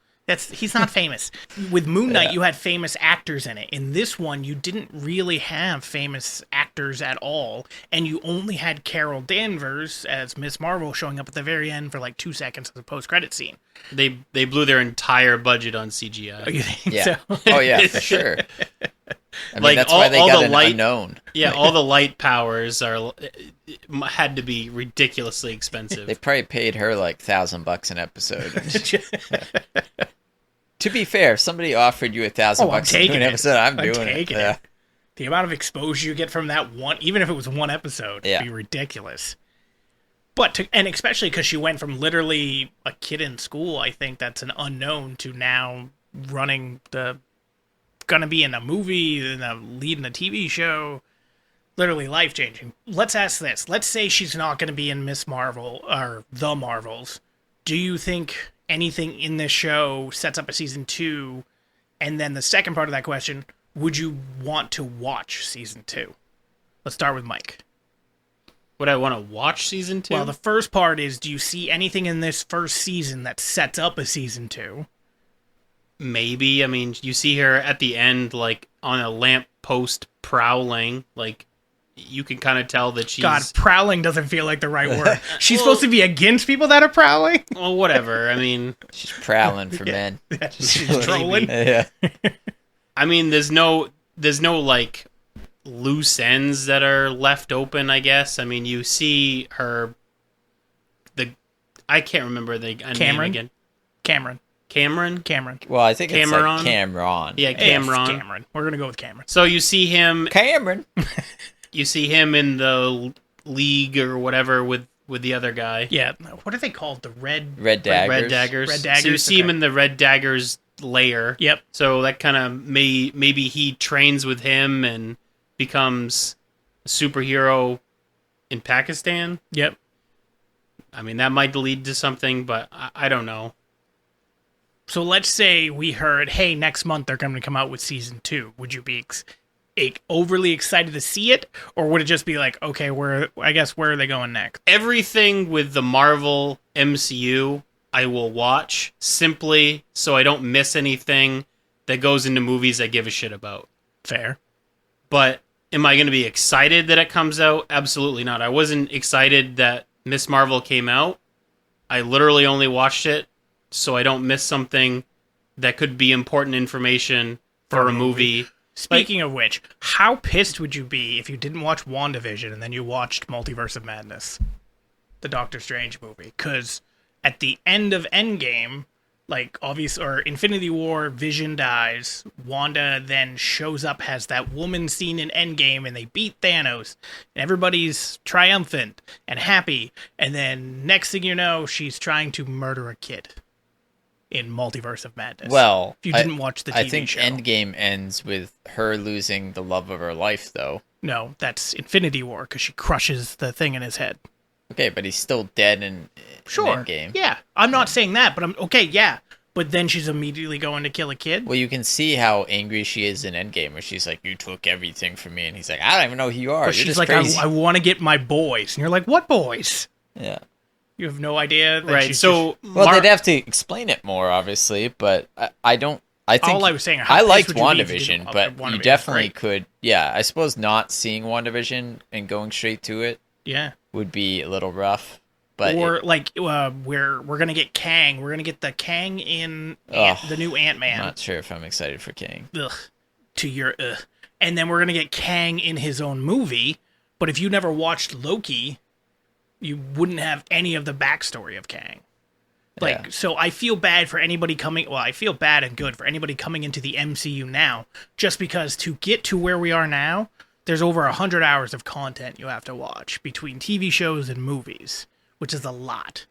He's not famous. With Moon Knight, you had famous actors in it. In this one, you didn't really have famous actors at all, and you only had Carol Danvers as Miss Marvel showing up at the very end for like 2 seconds of the post-credit scene. They blew their entire budget on CGI. You think Yeah. so? Oh yeah, for sure. I mean, Like, that's all- why they all got the an light- unknown. Yeah, all the light powers had to be ridiculously expensive. They probably paid her like $1,000 an episode. To be fair, if somebody offered you $1,000 Oh, I'm to do taking an it. episode, I'm doing taking it. it. Yeah. The amount of exposure you get from that one, even if it was one episode, Yeah. would be ridiculous. And especially because she went from literally a kid in school, I think that's an unknown, to now running gonna be in a movie, leading a TV show, literally life-changing. Let's ask this. Let's say she's not gonna be in Miss Marvel, or The Marvels. Do you think anything in this show sets up a season 2? And then the second part of that question, would you want to watch season 2? Let's start with Mike. Would I want to watch season 2? Well, the first part is, do you see anything in this first season that sets up a season 2? Maybe. I mean, you see her at the end, like, on a lamppost prowling. Like, you can kind of tell that she's... God, prowling doesn't feel like the right word. She's supposed to be against people that are prowling? Well, whatever. I mean... She's prowling for men. She's trolling. Yeah. I mean, there's no like loose ends that are left open, I guess. I mean, you see her I can't remember the name again. Cameron. Cameron? Well, I think it's Cameron? like Cameron. Yeah, Yes, Cameron. Cameron. We're going to go with Cameron. So you see him Cameron. in the league or whatever with the other guy. Yeah. What are they called? The red... Red Daggers. Red Daggers. Red Daggers, So you see him okay. in the Red Daggers lair. Yep. So that kind of maybe he trains with him and becomes a superhero in Pakistan. Yep. I mean, that might lead to something, but I don't know. So let's say we heard, hey, next month they're going to come out with season 2. Would you be overly excited to see it? Or would it just be like, okay, where are they going next? Everything with the Marvel MCU, I will watch simply so I don't miss anything that goes into movies I give a shit about. Fair. But am I going to be excited that it comes out? Absolutely not. I wasn't excited that Miss Marvel came out. I literally only watched it so I don't miss something that could be important information for a movie. Speaking of which, how pissed would you be if you didn't watch WandaVision and then you watched Multiverse of Madness, the Doctor Strange movie? Because at the end of Endgame, Like, obvious, or Infinity War, Vision dies. Wanda then shows up, has that woman scene in Endgame, and they beat Thanos. And everybody's triumphant and happy. And then next thing you know, she's trying to murder a kid in Multiverse of Madness. Well, if you didn't watch the TV I think show. Endgame ends with her losing the love of her life, though. No, that's Infinity War, because she crushes the thing in his head. Okay, but he's still dead in Endgame. Yeah, I'm not saying that, but I'm okay. Yeah, but then she's immediately going to kill a kid. Well, you can see how angry she is in Endgame, where she's like, "You took everything from me," and he's like, "I don't even know who you are." But You're she's just like, crazy. I want to get my boys, and you're like, "What boys?" Yeah. You have no idea. That Right. she's So, Well, they'd have to explain it more, obviously, but I don't. I think all I was saying. I liked would you be if you didn't WandaVision, love but WandaVision? you definitely Great. could. Yeah, I suppose not seeing WandaVision and going straight to it Yeah. would be a little rough. But Or we're gonna get Kang. We're gonna get the Kang in Ugh, the new Ant-Man. I'm not sure if I'm excited for King. Ugh, to your and then we're gonna get Kang in his own movie. But if you never watched Loki, you wouldn't have any of the backstory of Kang. Like, Yeah. so I feel bad for anybody coming. Well, I feel bad and good for anybody coming into the MCU now, just because to get to where we are now, there's over 100 hours of content you have to watch between TV shows and movies, which is a lot.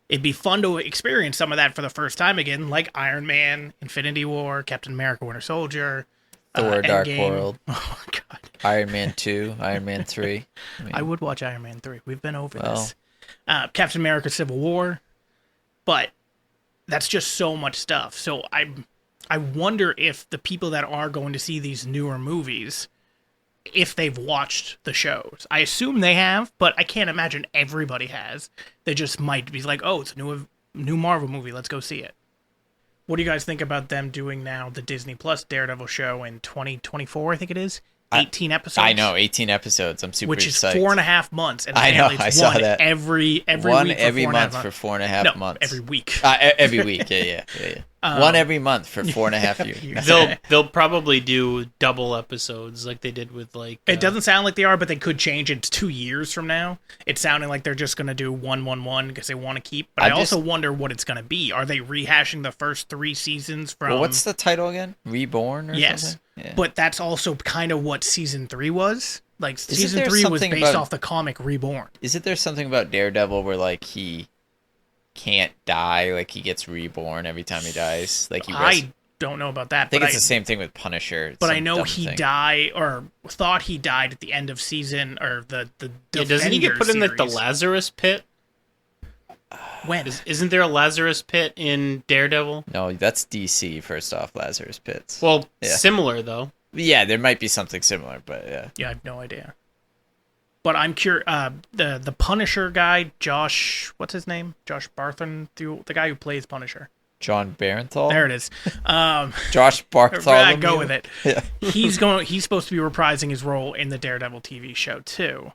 It'd be fun to experience some of that for the first time again, like Iron Man, Infinity War, Captain America, Winter Soldier, Thor: Dark Endgame. World, Oh God, Iron Man 2, Iron Man 3. I would watch Iron Man 3. We've been over Well. this. Captain America: Civil War, but that's just so much stuff. So I wonder if the people that are going to see these newer movies, if they've watched the shows. I assume they have, but I can't imagine everybody has. They just might be like, oh, it's a new Marvel movie. Let's go see it. What do you guys think about them doing now the Disney Plus Daredevil show in 2024, I think it is? 18 episodes. I know, 18 episodes. I'm super Which is psyched. 4.5 months. And I know, apparently it's I saw one that. every One week for every 4.5 month months. for 4.5 No, months. every week. Every week, yeah. One every month for 4.5 years. they'll probably do double episodes like they did with like. It doesn't sound like they are, but they could change it 2 years from now. It's sounding like they're just going to do 1 because they want to keep. But I also wonder what it's going to be. Are they rehashing the first 3 seasons from? Well, what's the title again? Reborn or yes, something? Yeah. but that's also kind of what season 3 was. Like season there 3 was something based about- off the comic Reborn. Isn't there something about Daredevil where like he can't die, like he gets reborn every time he dies? Like I don't know about that. I think but it's the same thing with Punisher. It's But I some know dumb he thing. died, or thought he died at the end of season, or the Yeah, doesn't he get put in like the series. Lazarus pit? When? Isn't there a Lazarus pit in Daredevil? No, that's DC. First off, Lazarus Pits. Well, Yeah. similar though. Yeah, there might be something similar, but yeah. Yeah, I have no idea. But I'm curious. The Punisher guy, Josh, what's his name? Josh Barthon, the guy who plays Punisher. John Barenthal. There it is. Josh Bartholomew. Go with it. Yeah. He's supposed to be reprising his role in the Daredevil TV show too.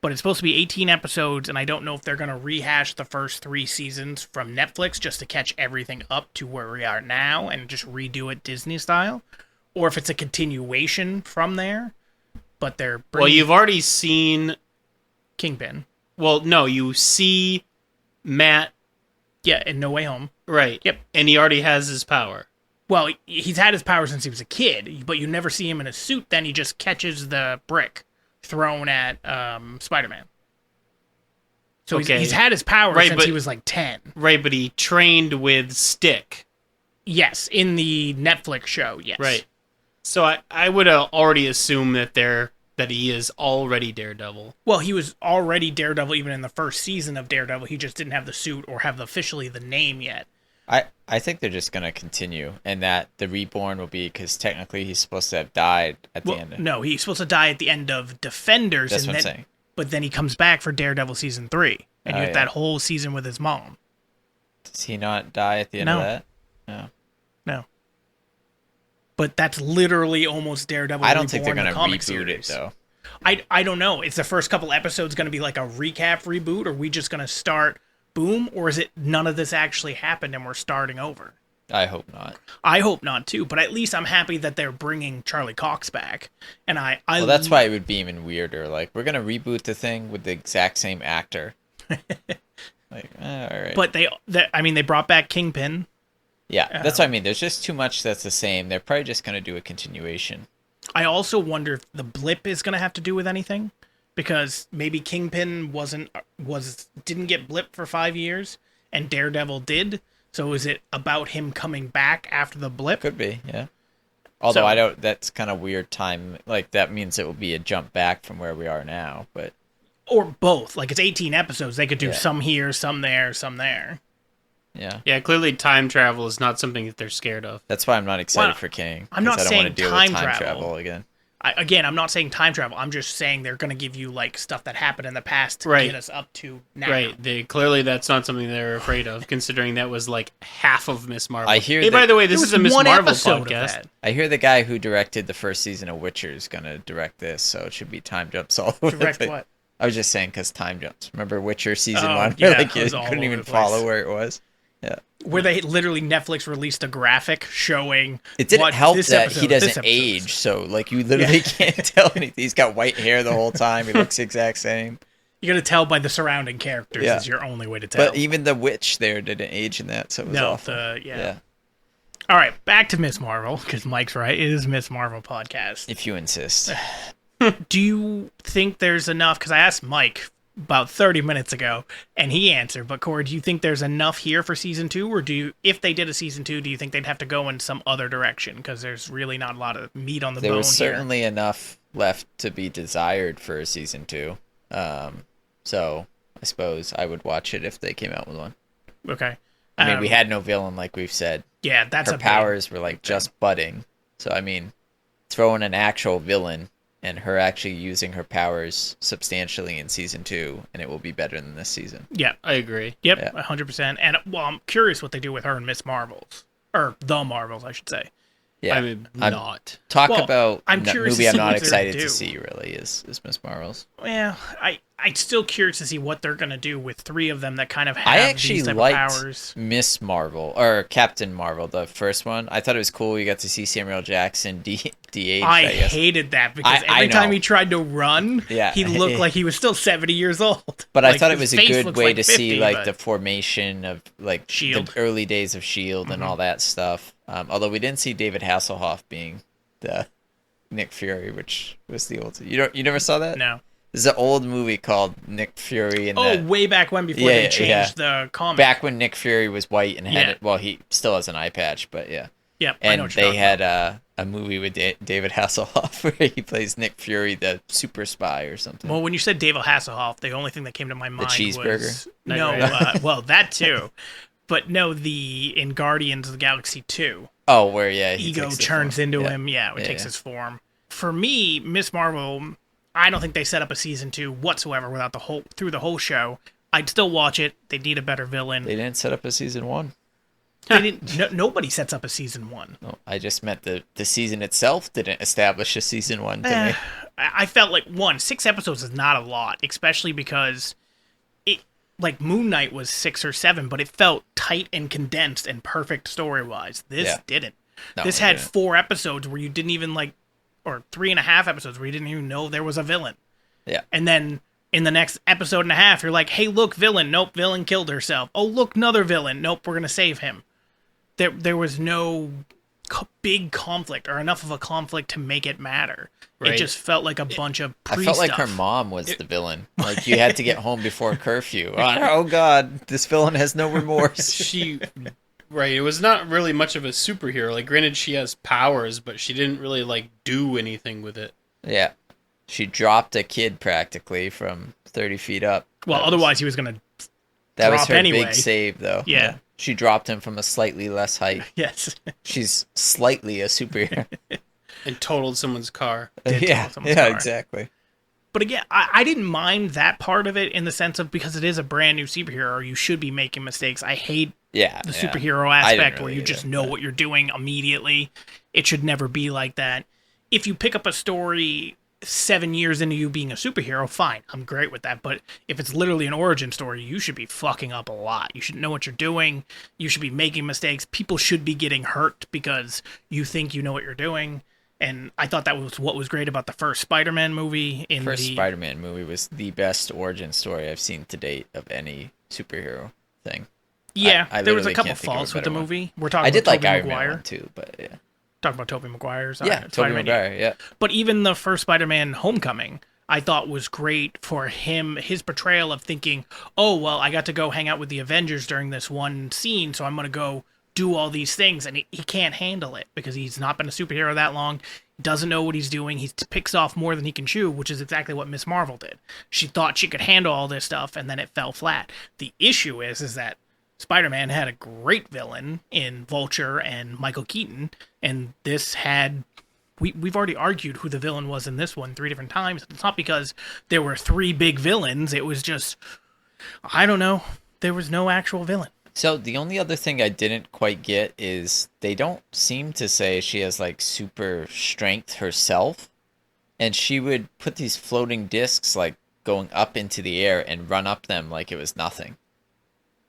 But it's supposed to be 18 episodes, and I don't know if they're going to rehash the first 3 seasons from Netflix just to catch everything up to where we are now and just redo it Disney style, or if it's a continuation from there. But they're Well, bringing you've already seen. Kingpin. Well, no, you see Matt, Yeah, in No Way Home. right? Yep. And he already has his power. Well, he's had his power since he was a kid, but you never see him in a suit. Then he just catches the brick thrown at Spider-Man. So Okay. he's had his power Right, since but- he was like 10. Right, but he trained with Stick. Yes, in the Netflix show, yes. Right. So I would already assume that he is already Daredevil. Well, he was already Daredevil even in the first season of Daredevil. He just didn't have the suit or have officially the name yet. I think they're just gonna continue, and that the reborn will be because technically he's supposed to have died at the Well, end. no, he's supposed to die at the end of Defenders. That's and what I'm then, saying. But then he comes back for Daredevil season 3, and you Oh, get yeah. that whole season with his mom. Does he not die at the end No. of that? No. No. But that's literally almost Daredevil. I don't think they're Reborn, the gonna comic reboot it series. though. I don't know. Is the first couple episodes going to be like a recap reboot? Or are we just going to start boom? Or is it none of this actually happened and we're starting over? I hope not. I hope not too. But at least I'm happy that they're bringing Charlie Cox back. And Well, that's why it would be even weirder. Like, we're gonna reboot the thing with the exact same actor. Like, all right. But they brought back Kingpin Yeah, that's what I mean. There's just too much that's the same. They're probably just going to do a continuation. I also wonder if the blip is going to have to do with anything, because maybe Kingpin didn't get blipped for 5 years, and Daredevil did. So is it about him coming back after the blip? Could be, yeah. Although I don't. That's kind of weird time. Like that means it will be a jump back from where we are now, but or both. Like it's 18 episodes. They could do some here, some there, some there. Yeah. Yeah, clearly time travel is not something that they're scared of. That's why I'm not excited for Kang. I'm not I don't saying want to deal time with time travel. travel again. I'm not saying time travel. I'm just saying they're going to give you like stuff that happened in the past to get us up to now. Right. Clearly that's not something they're afraid of, considering that was like half of Miss Marvel. I hear. Hey, by the way, this is a Miss Marvel podcast. podcast. I hear the guy who directed the first season of Witcher is going to direct this, so it should be time jumps all over. Direct what? I was just saying because time jumps. Remember Witcher season 1? Yeah, like you it was all couldn't over even the place. follow where it was. Yeah. Where they literally Netflix released a graphic showing it didn't what help this that episode, he this doesn't episode is. age, so like you literally can't tell anything. He's got white hair the whole time. He looks the exact same. You're gonna tell by the surrounding characters. Is your only way to tell. But even the witch there didn't age in that, so it was awful. Yeah. All right, back to Miss Marvel, because Mike's right. It is Miss Marvel podcast. If you insist. Do you think there's enough? Because I asked Mike about 30 minutes ago, and he answered. But Corey, do you think there's enough here for season 2, or if they did a season 2, do you think they'd have to go in some other direction? Because there's really not a lot of meat on the bone There here. was certainly enough left to be desired for a season 2. So I suppose I would watch it if they came out with one. Okay. I mean, we had no villain, like we've said. Yeah, that's her powers were like just budding. So I mean, throw in an actual villain and her actually using her powers substantially in season 2, and it will be better than this season. Yeah, I agree. Yep, Yeah. 100%. And well, I'm curious what they do with her and Miss Marvels, or the Marvels, I should say. Yeah, I mean, I'm- not. Talk Well, about I'm curious movie to I'm see not what they're excited gonna to do. see. Really, is Miss Marvel's. Yeah, I'm still curious to see what they're gonna do with 3 of them that kind of have I actually these type of liked powers. Miss Marvel or Captain Marvel, the first one. I thought it was cool. You got to see Samuel Jackson de-aged. I I guess. hated that because I every time know. he tried to run, Yeah. he looked like he was still 70 years old. But Like, I thought it his was a face good looks way like to 50, see like but- the formation of like S.H.I.E.L.D.. the early days of S.H.I.E.L.D. and all that stuff. Although we didn't see David Hasselhoff being the Nick Fury, which was the old. You never saw that? No. There's an old movie called Nick Fury and Oh, way back when, before they changed the comic. back when Nick Fury was white and had Yeah. it. Well, he still has an eye patch, but yeah. Yep, I know And what you're they talking had about. a movie with David Hasselhoff where he plays Nick Fury, the super spy or something. Well, when you said David Hasselhoff, the only thing that came to my mind cheeseburger? was Knight no, Rider. well, that too, but no, in Guardians of the Galaxy 2, Oh, where he Ego takes the turns form. into Yeah. him. Yeah, it Yeah, takes yeah. his form. For me, Miss Marvel, I don't think they set up a season 2 whatsoever without through the whole show. I'd still watch it. They need a better villain. They didn't set up a season 1. They didn't. Nobody sets up a season 1. No, I just meant the season itself didn't establish a season 1 to me. I felt like 6 episodes is not a lot, especially because like Moon Knight was 6 or 7, but it felt tight and condensed and perfect story-wise. This didn't. No, This it had didn't. 4 episodes where you didn't even or 3.5 episodes where you didn't even know there was a villain. Yeah. And then in the next episode and a half, you're like, hey, look, villain. Nope, villain killed herself. Oh, look, another villain. Nope, we're going to save him. There was no big conflict or enough of a conflict to make it matter. Right. It just felt like a bunch of I pre felt like her stuff. mom was the villain. Like you had to get home before curfew. Oh God, this villain has no remorse. Right, it was not really much of a superhero. Like, granted, she has powers, but she didn't really, like, do anything with it. Yeah. She dropped a kid practically from 30 feet up. Well, otherwise he was going to... That was drop her anyway. big save, though. Yeah. She dropped him from a slightly less height. Yes. She's slightly a superhero. And totaled someone's car. yeah, someone's car. exactly. But again, I didn't mind that part of it in the sense of because it is a brand new superhero, you should be making mistakes. I hate Yeah. the yeah. superhero I didn't aspect where really you either, just know but- what you're doing immediately. It should never be like that. If you pick up a story 7 years into you being a superhero, fine. I'm great with that. But if it's literally an origin story, you should be fucking up a lot. You should know what you're doing. You should be making mistakes. People should be getting hurt because you think you know what you're doing. And I thought that was what was great about the first Spider-Man movie. First Spider-Man movie was the best origin story I've seen to date of any superhero thing. Yeah, I there was a literally couple can't think of a faults with the better one. movie. We're talking I about did like Tobey Iron Man Maguire. 1 too, but yeah. Talking about Tobey Maguire's Yeah, Tobey Spider-Man. Maguire, yeah. But even the first Spider-Man Homecoming, I thought was great for him, his portrayal of thinking, oh, well, I got to go hang out with the Avengers during this one scene, so I'm going to go do all these things. And he can't handle it because he's not been a superhero that long, doesn't know what he's doing. He picks off more than he can chew, which is exactly what Miss Marvel did. She thought she could handle all this stuff, and then it fell flat. The issue is that Spider-Man had a great villain in Vulture and Michael Keaton, and this had... We've already argued who the villain was in this one 3 different times. It's not because there were 3 big villains. It was just, I don't know. There was no actual villain. So the only other thing I didn't quite get is they don't seem to say she has like super strength herself. And she would put these floating discs like going up into the air and run up them like it was nothing.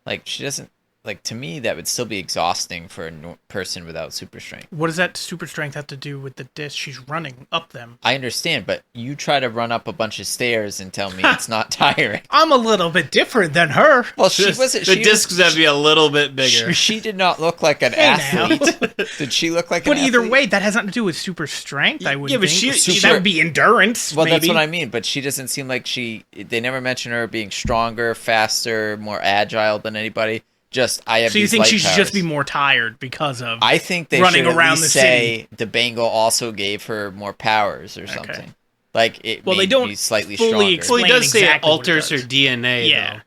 Like she doesn't, like to me that would still be exhausting for a person without super strength. What does that super strength have to do with the disc? She's running up them. I understand, but you try to run up a bunch of stairs and tell me it's not tiring. I'm a little bit different than her. Well, she wasn't. The discs have to be a little bit bigger. She did not look like an athlete. Did she look like an athlete? But either way, that has nothing to do with super strength, I would think. But That would be endurance, Well, maybe. that's what I mean, but she doesn't seem like they never mention her being stronger, faster, more agile than anybody. Just, I have So you these think light she should powers. just be more tired because of I think they running should at around least the say the Bengal also gave her more powers or something. Like, it Well, they made don't be slightly fully stronger. explain Well, he does say it exactly what it alters her does. DNA, Yeah. though.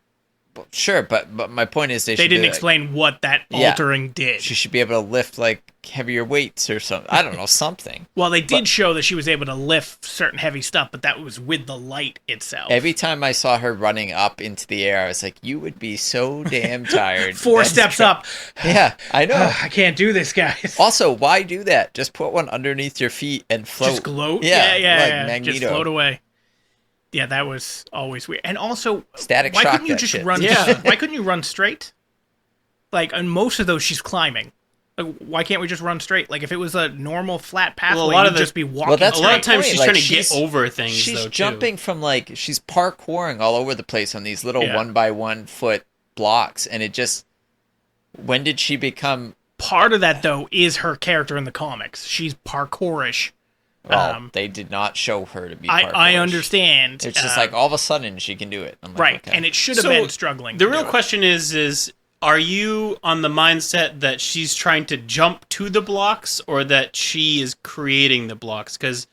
Well, sure, but my point is They should didn't be like, explain what that Yeah. altering did. she should be able to lift, like, heavier weights or something. I don't know, something. Well, they did show that she was able to lift certain heavy stuff, but that was with the light itself. Every time I saw her running up into the air, I was like, you would be so damn tired. 4 That's steps tr- up. Yeah, I know. I can't do this, guys. Also, why do that? Just put one underneath your feet and float. Just gloat? Yeah, yeah. like Just Magneto. float away. Yeah, that was always weird. And also, Static why shock couldn't you that just shit. run? Yeah. Why couldn't you run straight? Like, on most of those, she's climbing. Like, why can't we just run straight? Like, if it was a normal flat pathway, Well, a lot of you'd the- just be walking. Well, that's A lot of my times point. she's Like, trying to get over things, She's though, too. jumping from, like, she's parkouring all over the place on these little Yeah. 1-by-1 foot blocks, and it just... When did she become... Part of that, though, is her character in the comics. She's parkourish. Well, they did not show her to be I parkourish. understand. It's just like, all of a sudden, she can do it. I'm like, right, okay. and it should have So, been struggling. The to real do it. question is are you on the mindset that she's trying to jump to the blocks or that she is creating the blocks? Because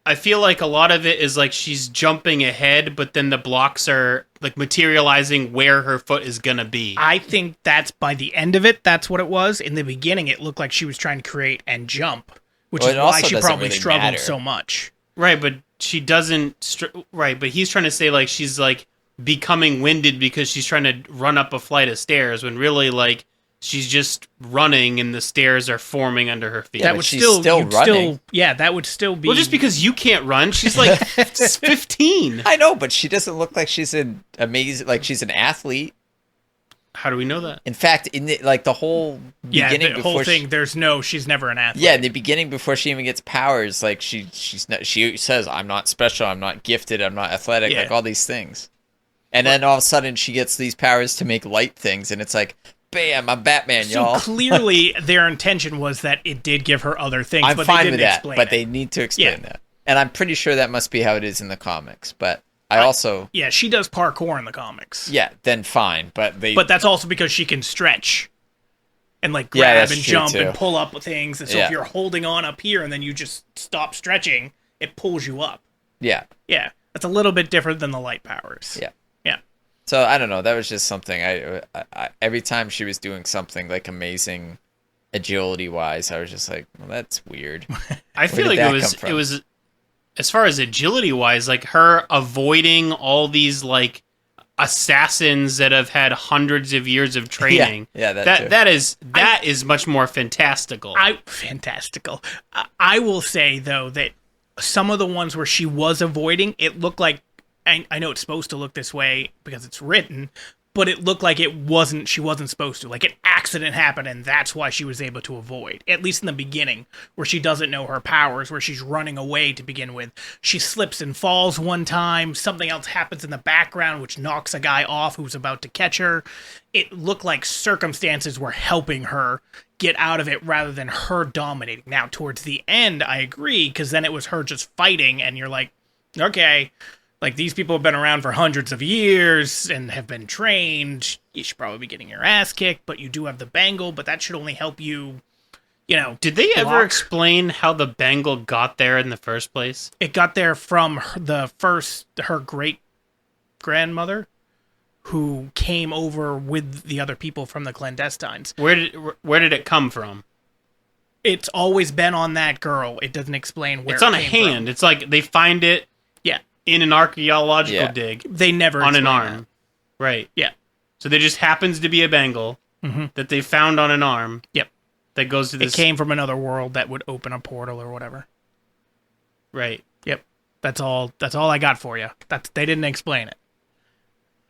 I feel like a lot of it is like she's jumping ahead, but then the blocks are like materializing where her foot is gonna be. I think that's by the end of it. That's what it was. In the beginning, it looked like she was trying to create and jump, which Well, is it why also she doesn't probably really struggled matter. so much. Right, but she doesn't. Right, but he's trying to say like she's like becoming winded because she's trying to run up a flight of stairs when really like she's just running and the stairs are forming under her feet. Yeah, that but would she's still, still you'd running. yeah, that would still be. Well, just because you can't run, she's like 15. I know, but she doesn't look like she's an amazing... Like, she's an athlete. How do we know that? In fact, in the, like, the whole yeah, beginning the before whole she- thing. She's never an athlete. Yeah, in the beginning, before she even gets powers, like she says, "I'm not special. I'm not gifted. I'm not athletic." Yeah. Like all these things, and then all of a sudden she gets these powers to make light things, and it's like, bam! I'm Batman, So y'all. clearly, their intention was that it did give her other things. I'm but fine they with didn't that, explain but it. they need to explain Yeah. that, and I'm pretty sure that must be how it is in the comics. But I also, Yeah, she does parkour in the comics. yeah, then fine, but they, But that's also because she can stretch and like Yeah, grab that's and true, jump too. and pull up things. And so Yeah. if you're holding on up here and then you just stop stretching, it pulls you up. yeah, Yeah, that's a little bit different than the light powers. yeah. Yeah. So I don't know. That was just something. I every time she was doing something like amazing, agility wise, I was just like, well, that's weird. I feel did like that it was come from? it was as far as agility wise, like her avoiding all these like assassins that have had hundreds of years of training. Yeah, that too. that is much more fantastical. Fantastical. I will say though that some of the ones where she was avoiding, it looked like, I know it's supposed to look this way because it's written, but it looked like she wasn't supposed to. Like an accident happened, and that's why she was able to avoid. At least in the beginning, where she doesn't know her powers, where she's running away to begin with. She slips and falls one time. Something else happens in the background, which knocks a guy off who's about to catch her. It looked like circumstances were helping her get out of it rather than her dominating. Now, towards the end, I agree, because then it was her just fighting, and you're like, okay, like, these people have been around for hundreds of years and have been trained. You should probably be getting your ass kicked, but you do have the bangle, but that should only help you, Did they ever block. explain how the bangle got there in the first place? It got there from her great-grandmother, who came over with the other people from the clandestines. Where did it come from? It's always been on that girl. It doesn't explain where It's on it a came hand. from. It's like they find it Yeah. in an archaeological Yeah. dig They never on an explain arm. that. Right. Yeah. So there just happens to be a bangle that they found on an arm. Yep. That goes to It this. came from another world that would open a portal or whatever. Right. Yep. That's all I got for you. They didn't explain it.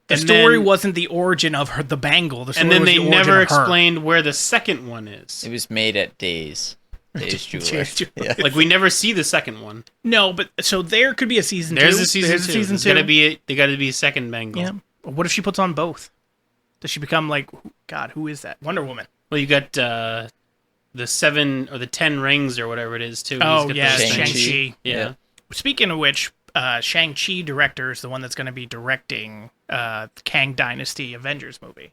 The And story then- wasn't the origin of the bangle. The story And then was they the origin never of her. explained where the second one is. It was made at Days Jeweler. Yeah. Like we never see the second one. No, but so there could be a season There's two. a season There's two. a season There's two. got to be a second bangle. Yeah. What if she puts on both? Does she become like, God, who is that? Wonder Woman. Well, you got the 7 or the 10 rings or whatever it is too. Oh, He's got yeah, those Shang-Chi. things. Shang-Chi. Yeah. Speaking of which, Shang-Chi director is the one that's going to be directing Kang Dynasty Avengers movie.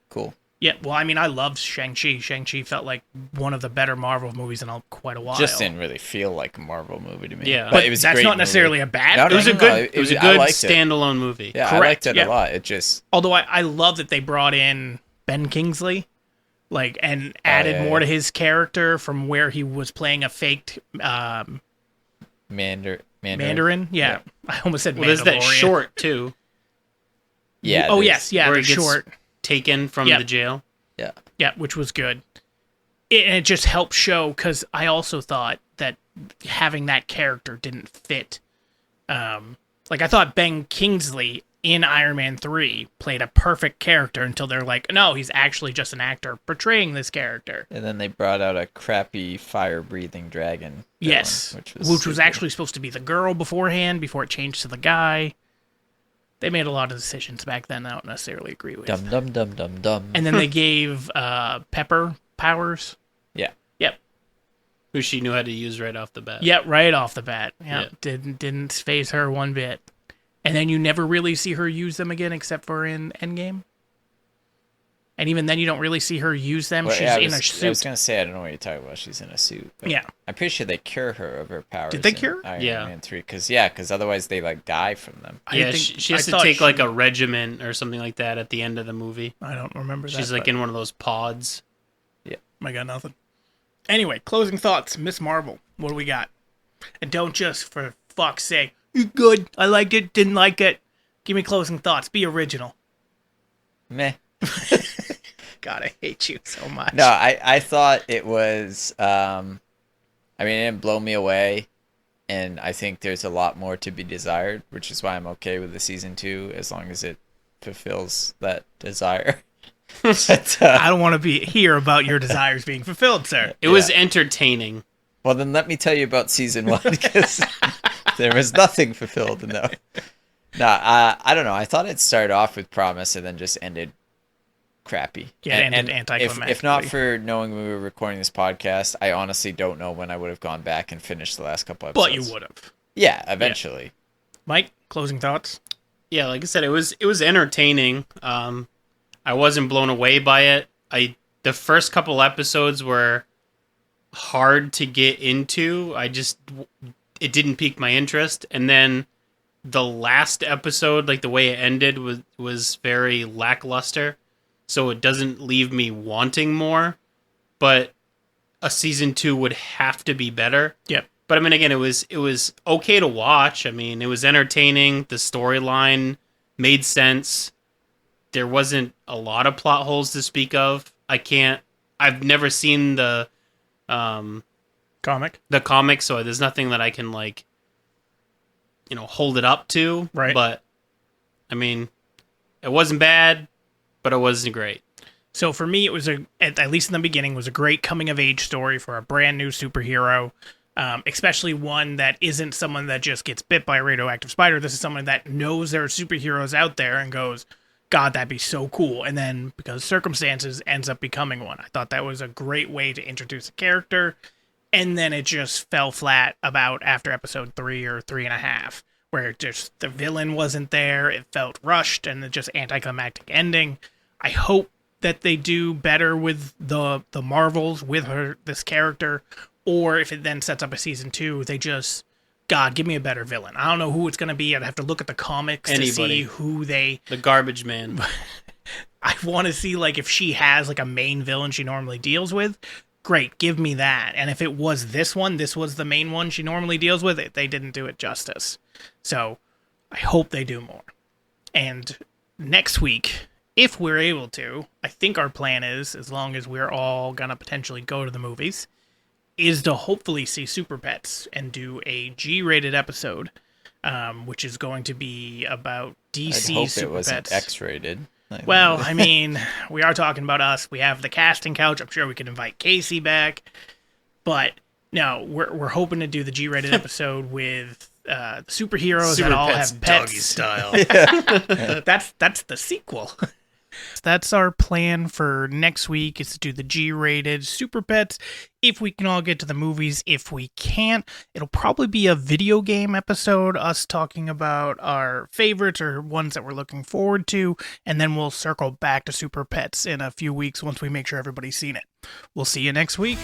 Cool. Yeah, well, I mean, I loved Shang-Chi. Shang-Chi felt like one of the better Marvel movies in quite a while. Just didn't really feel like a Marvel movie to me. Yeah. but it was a that's great not necessarily movie. a bad No, thing. It was a No, good. It was a I good liked it. standalone movie. Yeah, I Correct, liked it yeah. a lot. It just Although I love that they brought in Ben Kingsley, and added yeah, more yeah. to his character from where he was playing a faked Mandarin. Yeah. I almost said Well, there's that Mandalorian. short too, yeah. Oh there's- yes, yeah, where the he gets short. taken from Yep. the jail. Yeah. Yeah, which was good. And it just helped show, because I also thought that having that character didn't fit. Like, I thought Ben Kingsley in Iron Man 3 played a perfect character until they're like, no, he's actually just an actor portraying this character. And then they brought out a crappy fire-breathing dragon. Yes, villain, which was stupid. actually supposed to be the girl beforehand, before it changed to the guy. They made a lot of decisions back then I don't necessarily agree with. dum dum dum dum dum. And then they gave Pepper powers. Yeah. Yep. Who she knew how to use right off the bat. Yep, right off the bat. Yeah. Yep. Didn't phase her one bit. And then you never really see her use them again except for in Endgame. And even then you don't really see her use them. Well, She's yeah, in a I was suit. gonna say I don't know what you're talking about. She's in a suit. But Yeah. I'm pretty sure they cure her of her powers. Did they in cure her? Iron Yeah. Man 3? Because otherwise they like die from them. I Yeah, think- she has I to thought take she- like a regiment or something like that at the end of the movie. I don't remember that. She's like but in one of those pods. I got nothing. Anyway, closing thoughts. Miss Marvel. What do we got? And don't just, for fuck's sake, good, I liked it, didn't like it. Give me closing thoughts. Be original. Meh. God, I hate you so much. No, I thought it was. I mean, it didn't blow me away, and I think there's a lot more to be desired, which is why I'm okay with the season 2 as long as it fulfills that desire. But, I don't want to hear about your desires being fulfilled, sir. It was entertaining. well, then let me tell you about season 1 because there was nothing fulfilled. No, I don't know. I thought it started off with promise and then just ended crappy. Yeah, it ended anticlimactically. If not for knowing we were recording this podcast, I honestly don't know when I would have gone back and finished the last couple episodes. But you would have. Yeah, eventually. Mike, closing thoughts? Yeah, like I said, it was entertaining. I wasn't blown away by it. The first couple episodes were hard to get into. It didn't pique my interest, and then the last episode, like the way it ended, was very lackluster. So it doesn't leave me wanting more. But a season 2 would have to be better. Yep. But I mean, again, it was okay to watch. I mean, it was entertaining. The storyline made sense. There wasn't a lot of plot holes to speak of. I've never seen the Comic? comic, so there's nothing that I can hold it up to. Right. But I mean, it wasn't bad. but it wasn't great. So for me, it was at least in the beginning, was a great coming of age story for a brand new superhero, especially one that isn't someone that just gets bit by a radioactive spider. This is someone that knows there are superheroes out there and goes, God, that'd be so cool. And then because circumstances ends up becoming one. I thought that was a great way to introduce a character. And then it just fell flat about after episode 3 or 3.5, where just the villain wasn't there. It felt rushed and just anticlimactic ending. I hope that they do better with the Marvels with this character, or if it then sets up a season 2, they just, God, give me a better villain. I don't know who it's going to be. I'd have to look at the comics to see who they... The Garbage Man. I want to see, like, if she has, like, a main villain she normally deals with. Great, give me that. And if it was this one, this was the main one she normally deals with, they didn't do it justice. So I hope they do more. And next week, if we're able to, I think our plan is, as long as we're all going to potentially go to the movies, is to hopefully see Super Pets and do a G-rated episode, which is going to be about DC I'd hope Super it wasn't Pets. X-rated. Well, I mean, we are talking about us. We have the casting couch. I'm sure we could invite Casey back. But no, we're hoping to do the G-rated episode with the superheroes Super that all Pets have pets. doggy style. That's the sequel. That's our plan for next week, is to do the G-rated Super Pets. If we can all get to the movies. If we can't, it'll probably be a video game episode, us talking about our favorites or ones that we're looking forward to, and then we'll circle back to Super Pets in a few weeks once we make sure everybody's seen it. We'll see you next week.